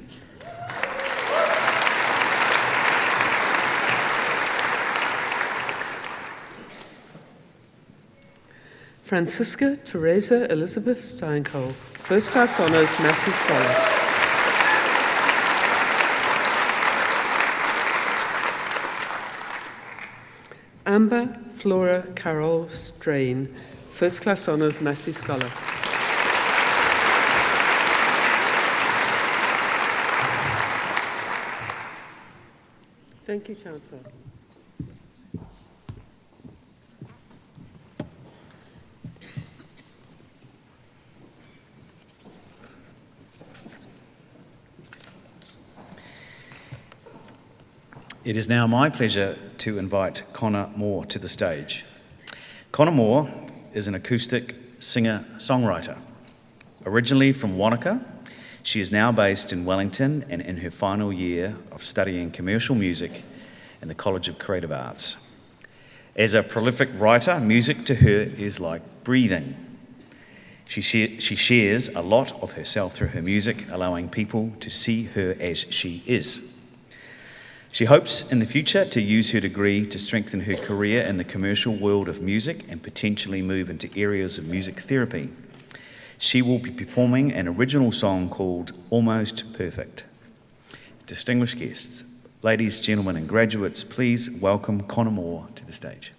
Francisca Teresa Elizabeth Steinkohl, First Class Honours, Massey Scholar. Amber Flora Carol Strain, First Class Honours, Massey Scholar. Thank you, Chancellor. It is now my pleasure to invite Connor Moore to the stage. Connor Moore is an acoustic singer-songwriter. Originally from Wanaka, she is now based in Wellington and in her final year of studying commercial music in the College of Creative Arts. As a prolific writer, music to her is like breathing. She shares a lot of herself through her music, allowing people to see her as she is. She hopes in the future to use her degree to strengthen her career in the commercial world of music and potentially move into areas of music therapy. She will be performing an original song called Almost Perfect. Distinguished guests, ladies, gentlemen, and graduates, please welcome Connor Moore to the stage.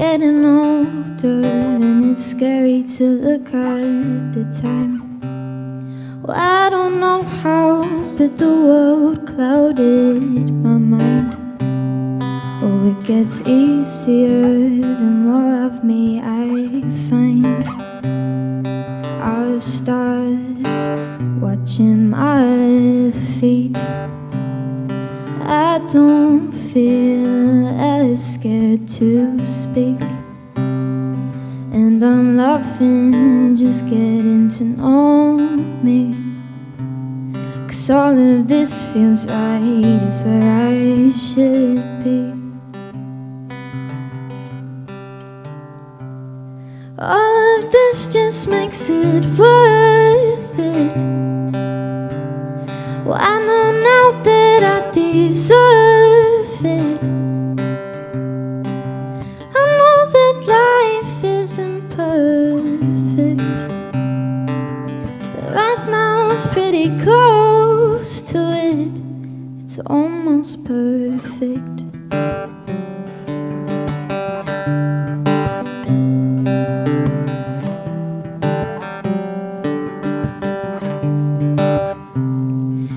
getting older and it's scary to look at the time. Well, I don't know how, but the world clouded my mind. Oh, it gets easier the more of me I find. I've started watching my feet. I don't feel as scared to speak, and I'm loving just getting to know me. 'Cause all of this feels right, is where I should be. All of this just makes it worth it. Well, I know now that I deserve it. I know that life isn't perfect, but right now it's pretty close to it. It's almost perfect.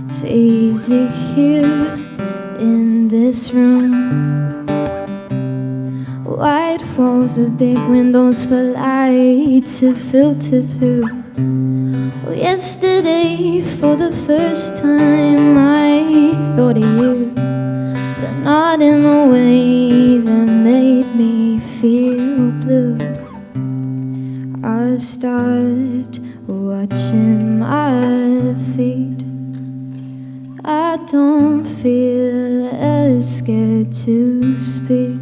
It's easy here in this room. White walls with big windows for light to filter through. Well, yesterday, for the first time, I thought of you, but not in a way that made me feel blue. I stopped watching my feet. I don't feel as scared to speak,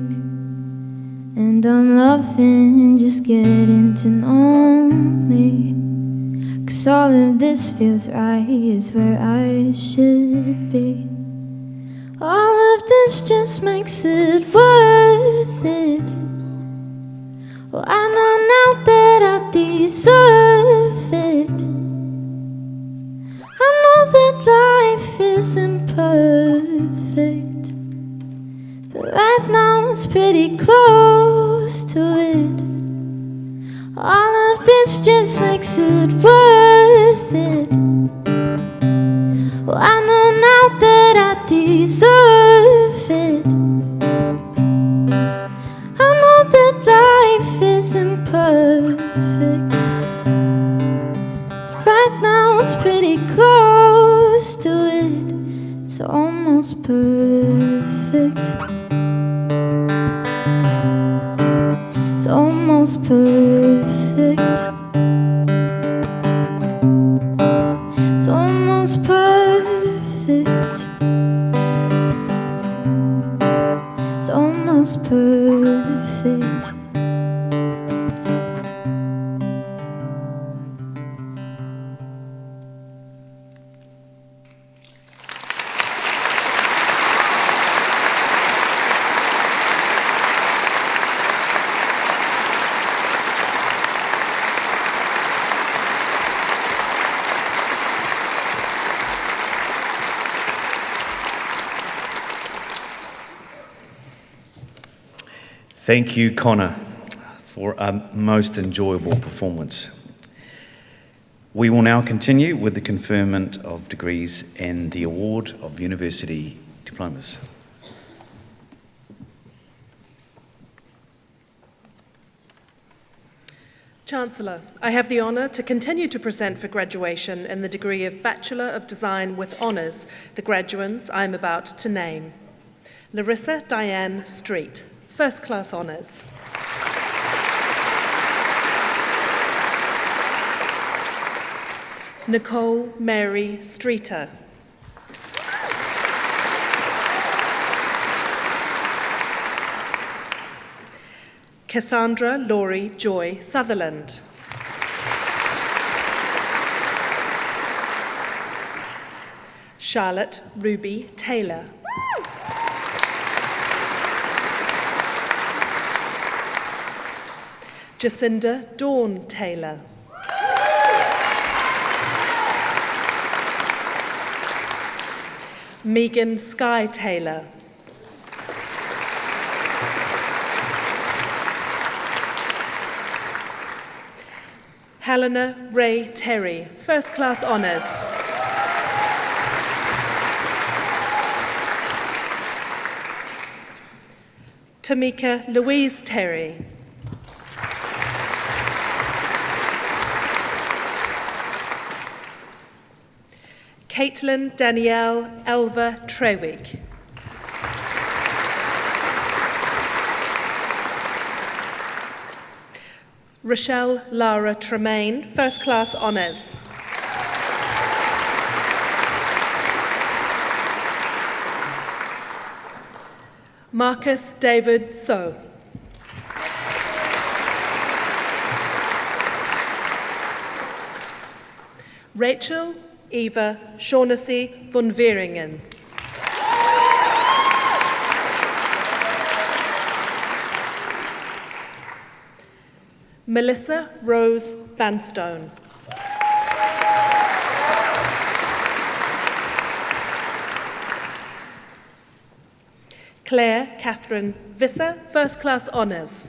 and I'm loving just getting to know me. 'Cause all of this feels right, is where I should be. All of this just makes it worth it. Well, I know now that I deserve it. I know that life isn't perfect, but right now it's pretty close to it. All of this just makes it worth it. Well, I know now that I deserve it. I know that life isn't perfect. Right now it's pretty close to it. It's almost perfect. It's almost perfect. It's almost perfect. It's almost perfect. Thank you, Connor, for a most enjoyable performance. We will now continue with the conferment of degrees and the award of university diplomas. Chancellor, I have the honour to continue to present for graduation in the degree of Bachelor of Design with Honours the graduates I am about to name. Larissa Diane Street, First Class Honours. Nicole Mary Streeter. Cassandra Laurie Joy Sutherland. Charlotte Ruby Taylor. Jacinda Dawn Taylor. Megan Sky Taylor. Helena Ray Terry, First Class Honours. Tamika Louise Terry. Caitlin Danielle Elva Trewig. Rochelle Lara Tremaine, First Class Honours. Marcus David So. Rachel Eva Shaughnessy von Veeringen. Melissa Rose Vanstone. Claire Catherine Visser, First Class Honours.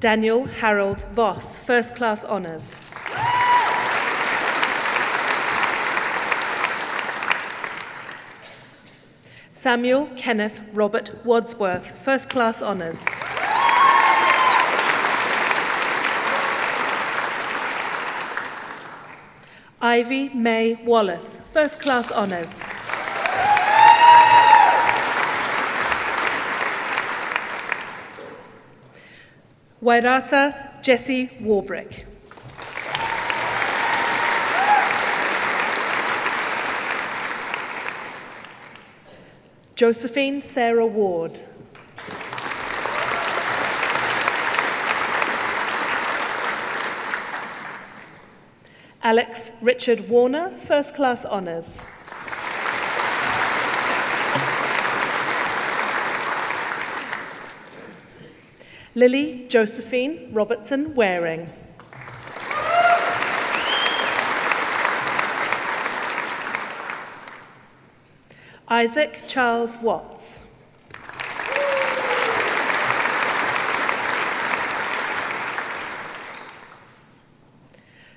Daniel Harold Voss, First Class Honours. Samuel Kenneth Robert Wadsworth, First Class Honours. Ivy May Wallace, First Class Honours. Wairata Jessie Warbrick. Josephine Sarah Ward. Alex Richard Warner, First Class Honours. Lily Josephine Robertson Waring. Isaac Charles Watts.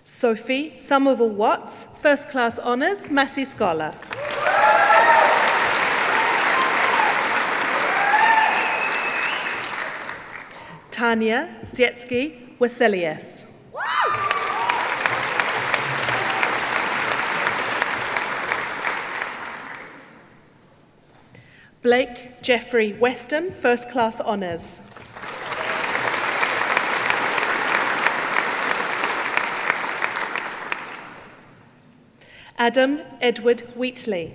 Sophie Somerville Watts, First Class Honours, Massey Scholar. Tanya Sietsky Wasilius. Blake Jeffrey Weston, First Class Honours. Adam Edward Wheatley.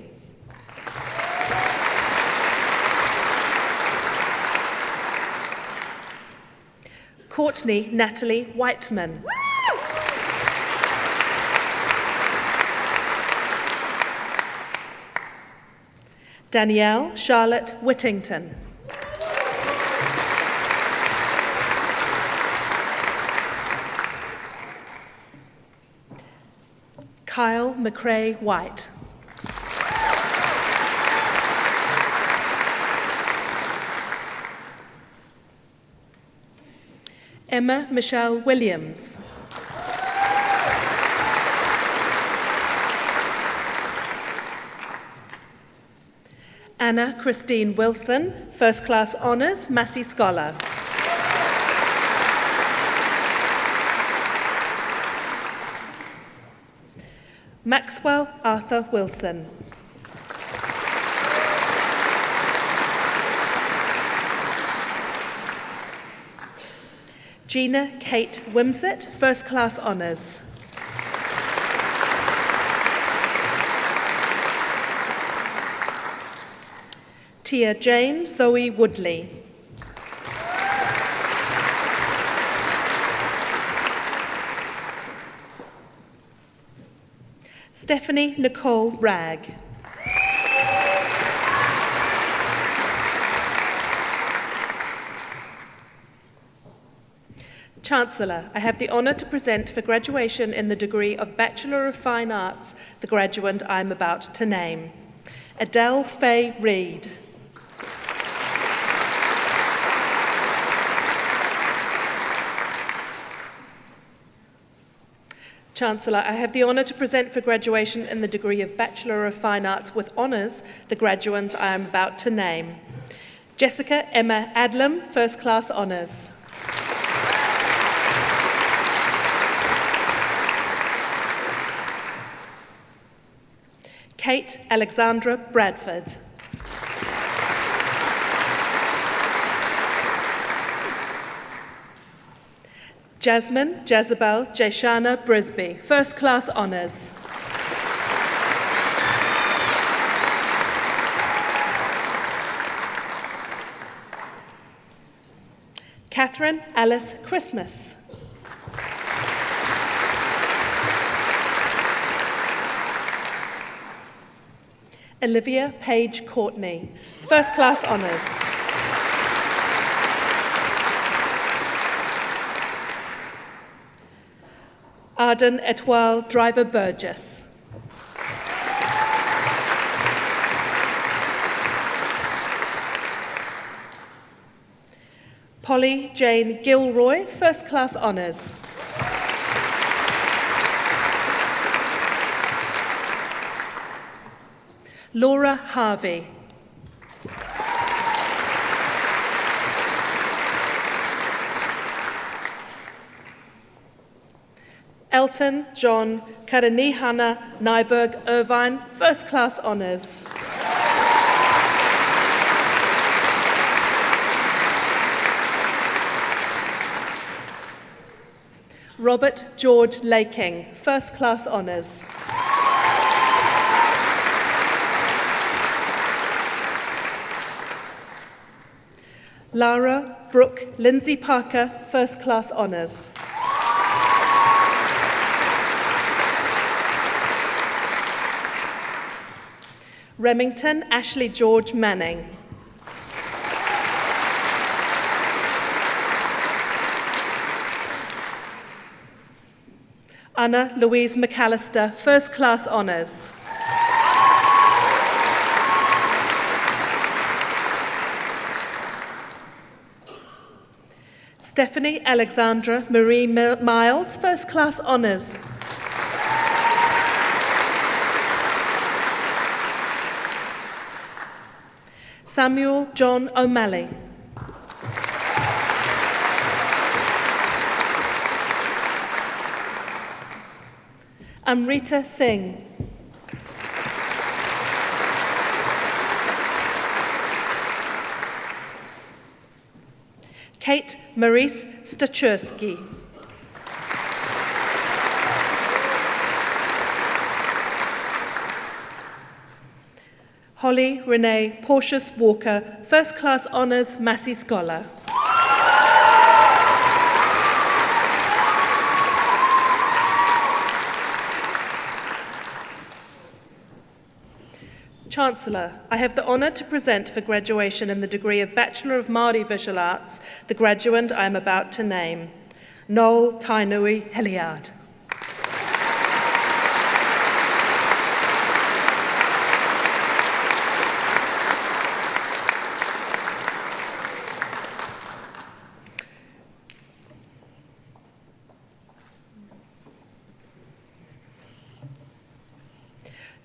Courtney Natalie Whiteman. Danielle Charlotte Whittington. Kyle McRae White. Emma Michelle Williams. Anna Christine Wilson, First Class Honours, Massey Scholar. Maxwell Arthur Wilson. Gina Kate Wimsett, First Class Honours. Tia Jane Zoe Woodley. Stephanie Nicole Ragg. Chancellor, I have the honour to present for graduation in the degree of Bachelor of Fine Arts the graduand I am about to name. Adele Faye Reid. Chancellor, I have the honour to present for graduation in the degree of Bachelor of Fine Arts with honours the graduands I am about to name. Jessica Emma Adlam, First Class Honours. Kate Alexandra Bradford. Jasmine Jezebel Jayshana Brisby, First Class Honours. Catherine Alice Christmas. Olivia Page Courtney, First Class Honours. Arden Etwal Driver Burgess. Polly Jane Gilroy, First Class Honours. Laura Harvey. Elton John Karanihana Nyberg Irvine, First Class Honours. Robert George Laking, First Class Honours. Lara Brooke Lindsay Parker, First Class Honours. Remington Ashley George Manning. Anna Louise McAllister, First Class Honours. Stephanie Alexandra Marie Miles, First Class Honours. Samuel John O'Malley. Amrita Singh. Kate Maurice Stachersky. Holly Renee Porteous Walker, First Class Honours Massey Scholar. Chancellor, I have the honour to present for graduation in the degree of Bachelor of Māori Visual Arts the graduand I am about to name, Noel Tainui Hilliard.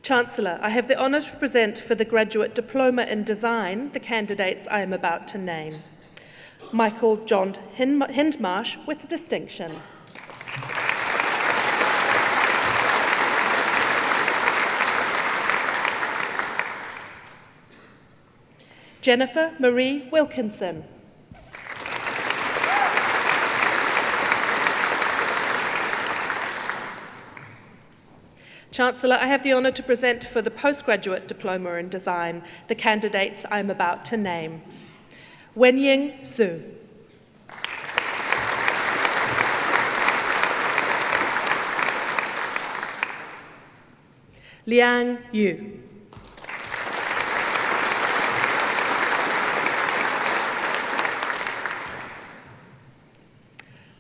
Chancellor, I have the honour to present for the Graduate Diploma in Design the candidates I am about to name. Michael John Hindmarsh with distinction. Jennifer Marie Wilkinson. Chancellor, I have the honour to present for the Postgraduate Diploma in Design the candidates I am about to name. Wenying Zhu. Liang Yu.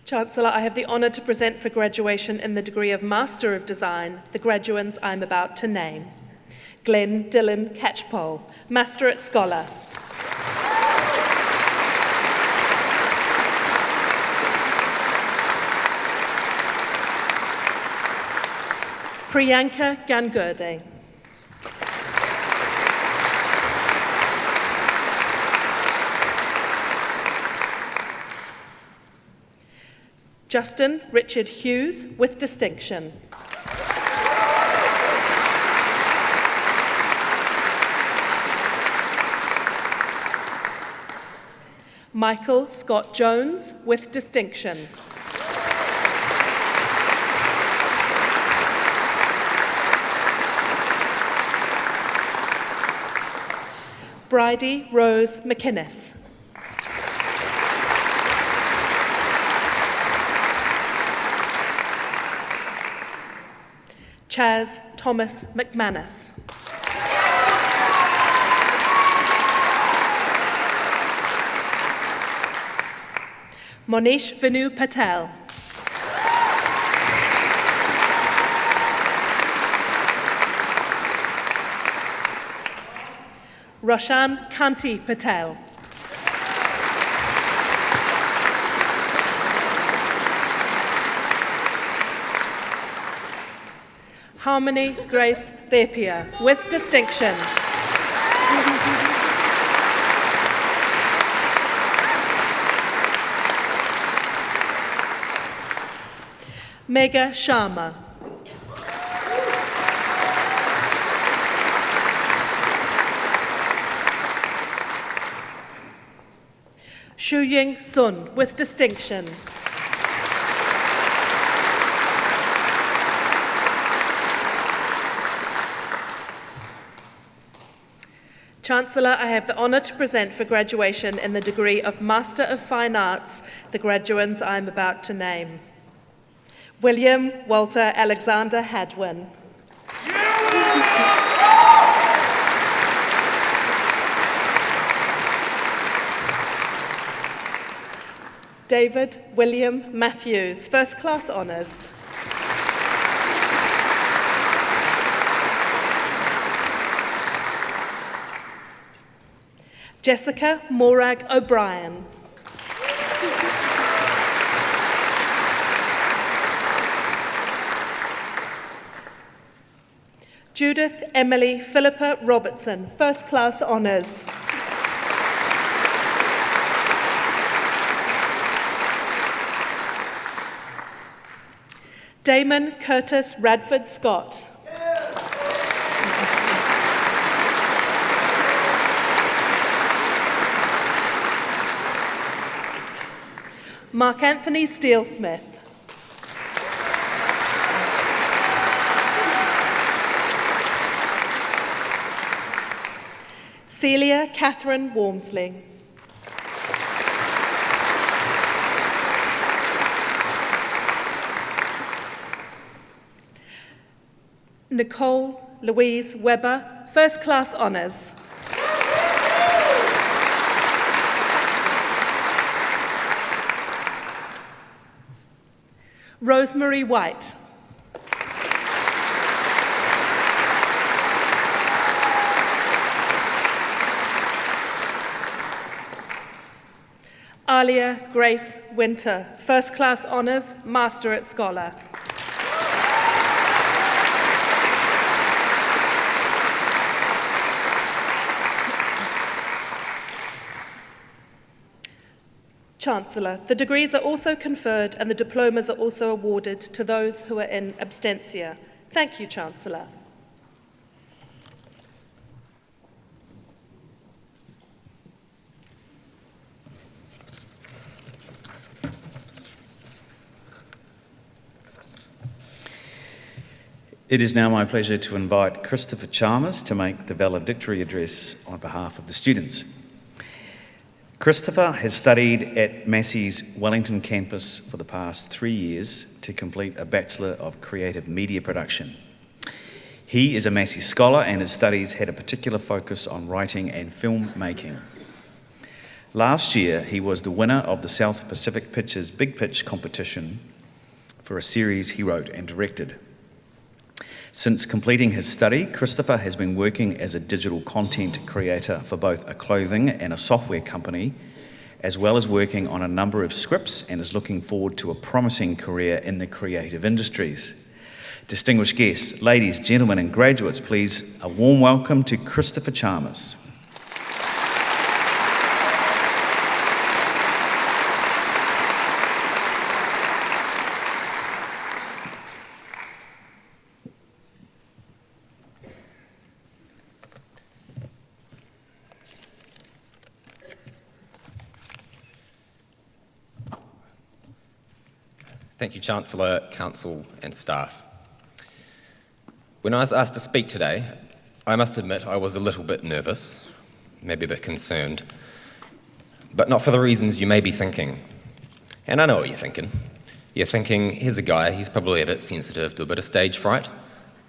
Chancellor, I have the honour to present for graduation in the degree of Master of Design the graduands I am about to name. Glenn Dillon Catchpole, Masterate Scholar. Priyanka Gangurde. Justin Richard Hughes with distinction. Michael Scott Jones with distinction. Bridie Rose McInnes. Chaz Thomas McManus. Monish Vinu Patel. Roshan Kanti Patel. Harmony Grace Rapier with distinction. Megha Sharma. Shuying Sun with distinction. Chancellor, I have the honour to present for graduation in the degree of Master of Fine Arts the graduates I am about to name. William Walter Alexander Hadwin. David William Matthews, First Class Honours. Jessica Morag O'Brien. Judith Emily Philippa Robertson, First Class Honours. Damon Curtis Radford Scott. Mark Anthony Steele-Smith. Celia Catherine Wormsley. Nicole Louise Weber, First Class Honours. Rosemary White. Alia Grace Winter, First Class Honours, Master at Scholar. Chancellor, the degrees are also conferred and the diplomas are also awarded to those who are in absentia. Thank you, Chancellor. It is now my pleasure to invite Christopher Chalmers to make the valedictory address on behalf of the students. Christopher has studied at Massey's Wellington campus for the past 3 years to complete a Bachelor of Creative Media Production. He is a Massey scholar and his studies had a particular focus on writing and film making. Last year, he was the winner of the South Pacific Pictures Big Pitch competition for a series he wrote and directed. Since completing his study, Christopher has been working as a digital content creator for both a clothing and a software company, as well as working on a number of scripts and is looking forward to a promising career in the creative industries. Distinguished guests, ladies, gentlemen, and graduates, please, a warm welcome to Christopher Chalmers. Thank you, Chancellor, Council and staff. When I was asked to speak today, I must admit I was a little bit nervous, maybe a bit concerned, but not for the reasons you may be thinking. And I know what you're thinking. You're thinking, here's a guy, he's probably a bit sensitive to a bit of stage fright,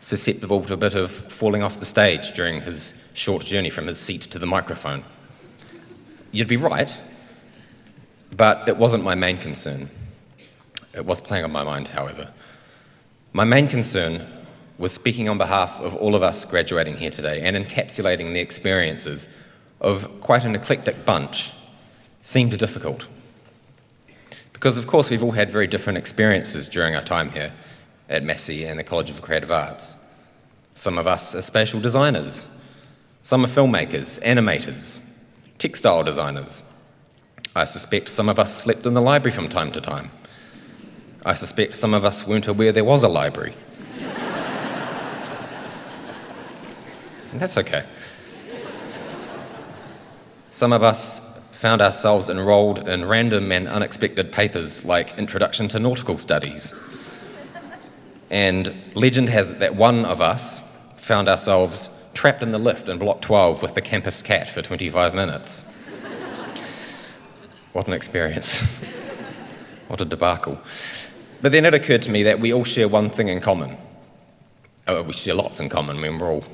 susceptible to a bit of falling off the stage during his short journey from his seat to the microphone. You'd be right, but it wasn't my main concern. It was playing on my mind, however. My main concern was speaking on behalf of all of us graduating here today and encapsulating the experiences of quite an eclectic bunch seemed difficult. Because of course we've all had very different experiences during our time here at Massey and the College of Creative Arts. Some of us are spatial designers, some are filmmakers, animators, textile designers. I suspect some of us slept in the library from time to time. I suspect some of us weren't aware there was a library. And that's okay. Some of us found ourselves enrolled in random and unexpected papers like Introduction to Nautical Studies. And legend has it that one of us found ourselves trapped in the lift in Block 12 with the campus cat for 25 minutes. What an experience. What a debacle. But then it occurred to me that we all share one thing in common. Oh, we share lots in common, I mean, we're all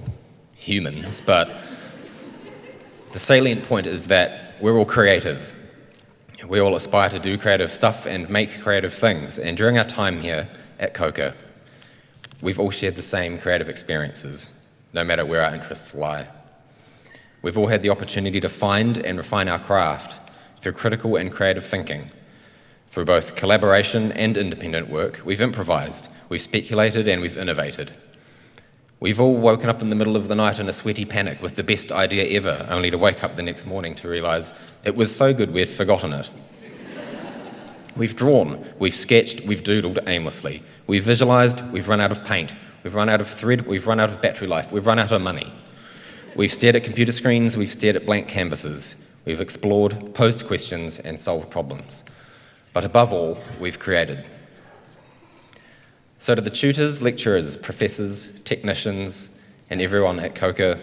humans, but the salient point is that we're all creative. We all aspire to do creative stuff and make creative things. And during our time here at COCA, we've all shared the same creative experiences, no matter where our interests lie. We've all had the opportunity to find and refine our craft through critical and creative thinking. Through both collaboration and independent work, we've improvised, we've speculated, and we've innovated. We've all woken up in the middle of the night in a sweaty panic with the best idea ever, only to wake up the next morning to realise it was so good we'd forgotten it. We've drawn, we've sketched, we've doodled aimlessly. We've visualised, we've run out of paint, we've run out of thread, we've run out of battery life, we've run out of money. We've stared at computer screens, we've stared at blank canvases. We've explored, posed questions, and solved problems. But above all, we've created. So to the tutors, lecturers, professors, technicians, and everyone at COCA,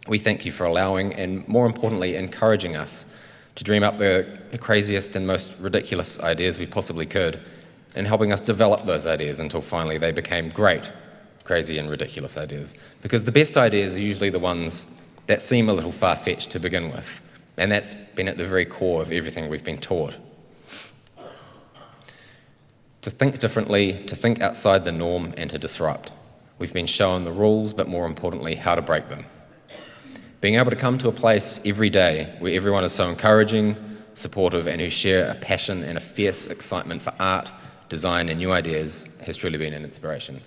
we thank you for allowing and, more importantly, encouraging us to dream up the craziest and most ridiculous ideas we possibly could, and helping us develop those ideas until finally they became great, crazy and ridiculous ideas. Because the best ideas are usually the ones that seem a little far-fetched to begin with, and that's been at the very core of everything we've been taught. To think differently, to think outside the norm, and to disrupt. We've been shown the rules, but more importantly, how to break them. Being able to come to a place every day where everyone is so encouraging, supportive, and who share a passion and a fierce excitement for art, design, and new ideas has truly been an inspiration.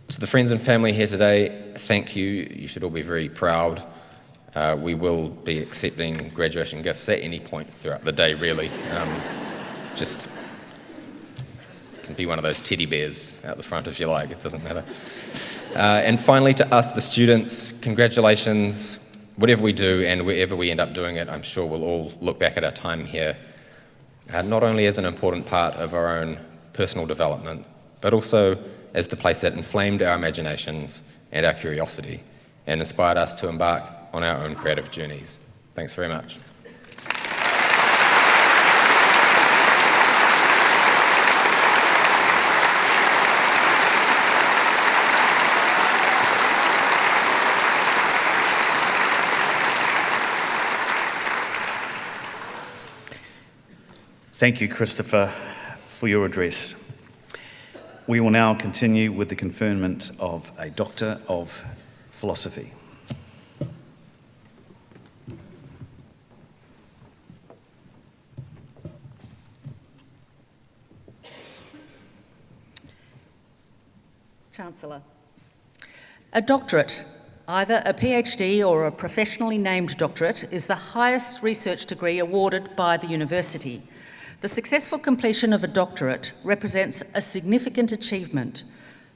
To the friends and family here today, thank you. You should all be very proud. We will be accepting graduation gifts at any point throughout the day, really. Just can be one of those teddy bears out the front if you like, it doesn't matter. And finally, to us, the students, congratulations. Whatever we do and wherever we end up doing it, I'm sure we'll all look back at our time here, not only as an important part of our own personal development, but also as the place that inflamed our imaginations and our curiosity and inspired us to embark on our own creative journeys. Thanks very much. Thank you, Christopher, for your address. We will now continue with the conferment of a Doctor of Philosophy. Chancellor. A doctorate, either a PhD or a professionally named doctorate, is the highest research degree awarded by the university. The successful completion of a doctorate represents a significant achievement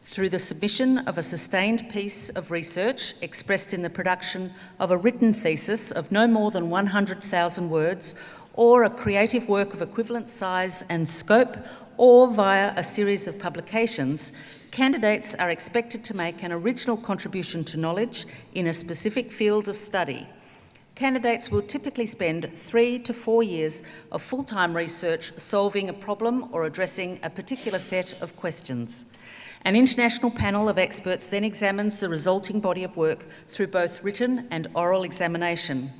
through the submission of a sustained piece of research expressed in the production of a written thesis of no more than 100,000 words, or a creative work of equivalent size and scope, or via a series of publications. Candidates are expected to make an original contribution to knowledge in a specific field of study. Candidates will typically spend 3 to 4 years of full-time research solving a problem or addressing a particular set of questions. An international panel of experts then examines the resulting body of work through both written and oral examination.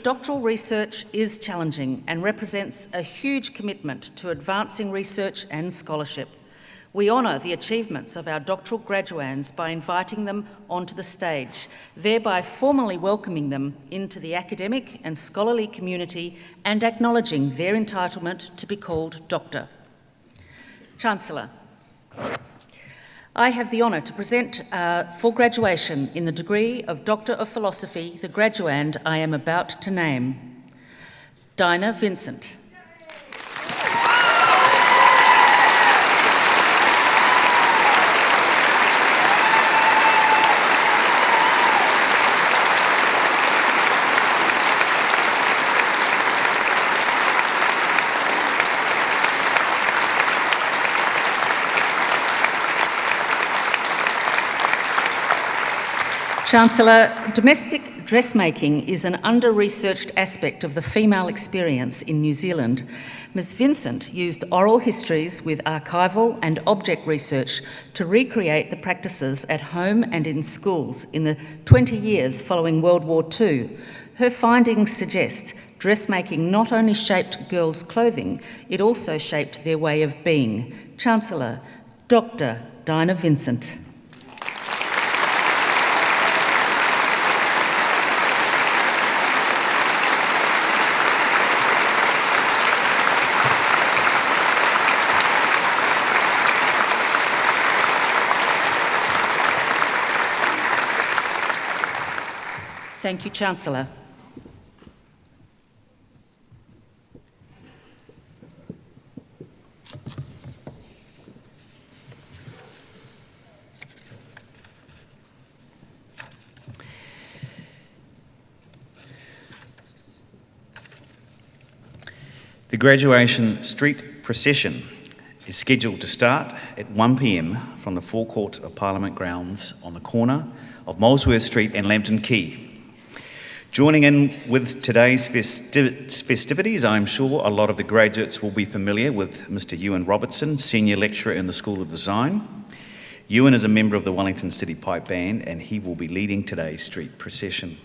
Doctoral research is challenging and represents a huge commitment to advancing research and scholarship. We honour the achievements of our doctoral graduands by inviting them onto the stage, thereby formally welcoming them into the academic and scholarly community and acknowledging their entitlement to be called doctor. Chancellor, I have the honour to present for graduation in the degree of Doctor of Philosophy the graduand I am about to name. Dinah Vincent. Chancellor, domestic dressmaking is an under-researched aspect of the female experience in New Zealand. Ms Vincent used oral histories with archival and object research to recreate the practices at home and in schools in the 20 years following World War II. Her findings suggest dressmaking not only shaped girls' clothing, it also shaped their way of being. Chancellor, Dr. Dinah Vincent. Thank you, Chancellor. The graduation street procession is scheduled to start at 1 p.m. from the forecourt of Parliament grounds on the corner of Molesworth Street and Lambton Quay. Joining in with today's festivities, I'm sure a lot of the graduates will be familiar with Mr. Ewan Robertson, Senior Lecturer in the School of Design. Ewan is a member of the Wellington City Pipe Band and he will be leading today's street procession.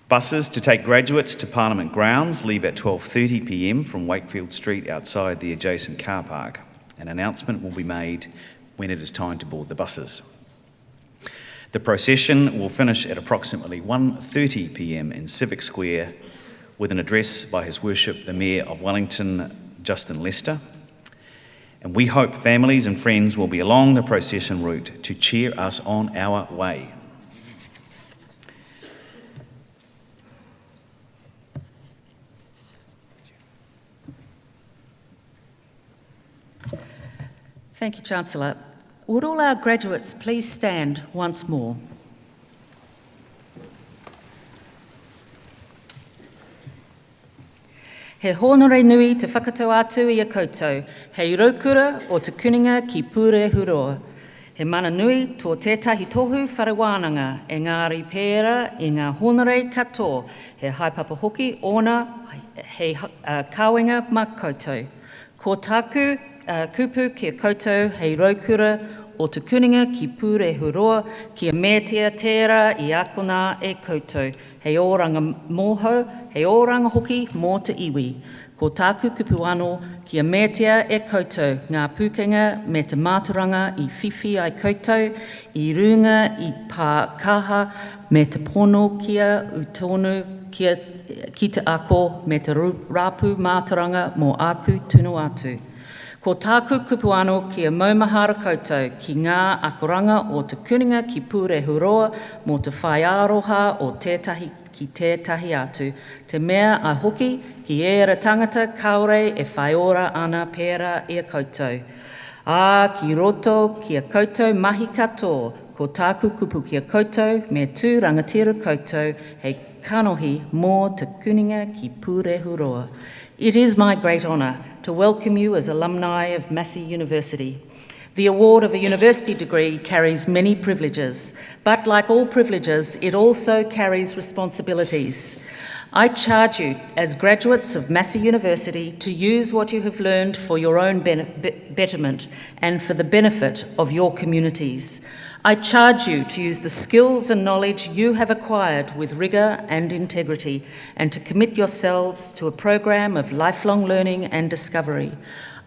Buses to take graduates to Parliament grounds leave at 12:30 p.m. from Wakefield Street outside the adjacent car park. An announcement will be made when it is time to board the buses. The procession will finish at approximately 1:30 p.m. in Civic Square with an address by His Worship the Mayor of Wellington, Justin Lester. And we hope families and friends will be along the procession route to cheer us on our way. Thank you, Chancellor. Would all our graduates please stand once more? He honore nui te whakatau atu I a koutou, hei raukura o te kuninga ki pure huroa. He mana nui tō tētahi tohu wharewānanga, engari pēra I ngā honore katoa, he haipapa hoki ona, hei kāwenga mā koutou. Ko tāku kupu ki a koutou hei raukura o te kuninga ki pure huroa ki a mētia tērā I akona e koutou. Hei oranga mōhau, hei oranga hoki mō te iwi. Ko tāku kupu anō ki a mētia e koutou, ngā pūkenga me te māturanga I whiwhi ai koutou, I runga I pā kaha me te pono kia utonu ki te ako me te rāpu māturanga mō aku tunu atu. Ko tāku kupu anō kia maumahara koutou ki ngā akoranga o te kuninga ki Pūrehuroa mō te whai aroha o tētahi ki tētahi atu. Te mea a hoki ki ēra tangata kaore e whai ora ana pēra i a koutou. Ki roto ki a koutou mahi katoa, ko tāku kupu ki a koutou me tū rangatira koutou hei kanohi mō te kuninga ki Pūrehuroa. It is my great honour to welcome you as alumni of Massey University. The award of a university degree carries many privileges, but like all privileges, it also carries responsibilities. I charge you, as graduates of Massey University, to use what you have learned for your own betterment and for the benefit of your communities. I charge you to use the skills and knowledge you have acquired with rigour and integrity, and to commit yourselves to a program of lifelong learning and discovery.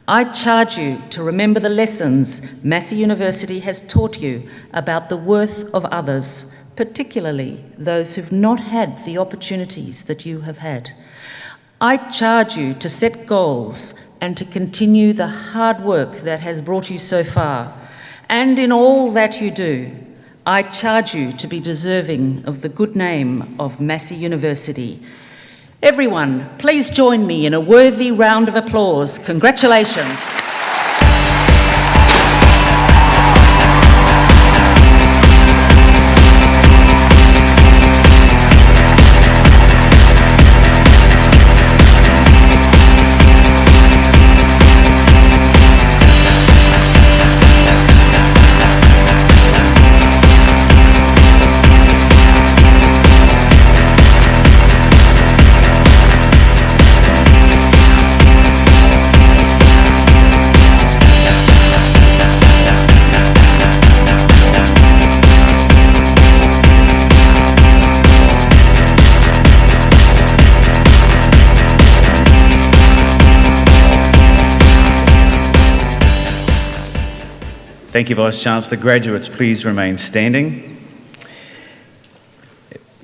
I charge you to remember the lessons Massey University has taught you about the worth of others, particularly those who've not had the opportunities that you have had. I charge you to set goals and to continue the hard work that has brought you so far. And in all that you do, I charge you to be deserving of the good name of Massey University. Everyone, please join me in a worthy round of applause. Congratulations. Thank you, Vice-Chancellor. Graduates, please remain standing.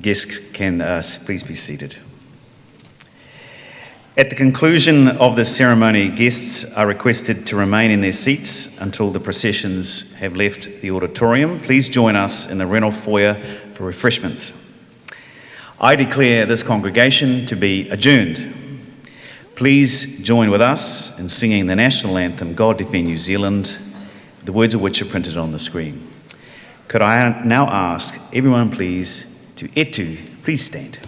Guests can please be seated. At the conclusion of the ceremony, guests are requested to remain in their seats until the processions have left the auditorium. Please join us in the rental foyer for refreshments. I declare this congregation to be adjourned. Please join with us in singing the national anthem, God Defend New Zealand, the words of which are printed on the screen. Could I now ask everyone please to please stand.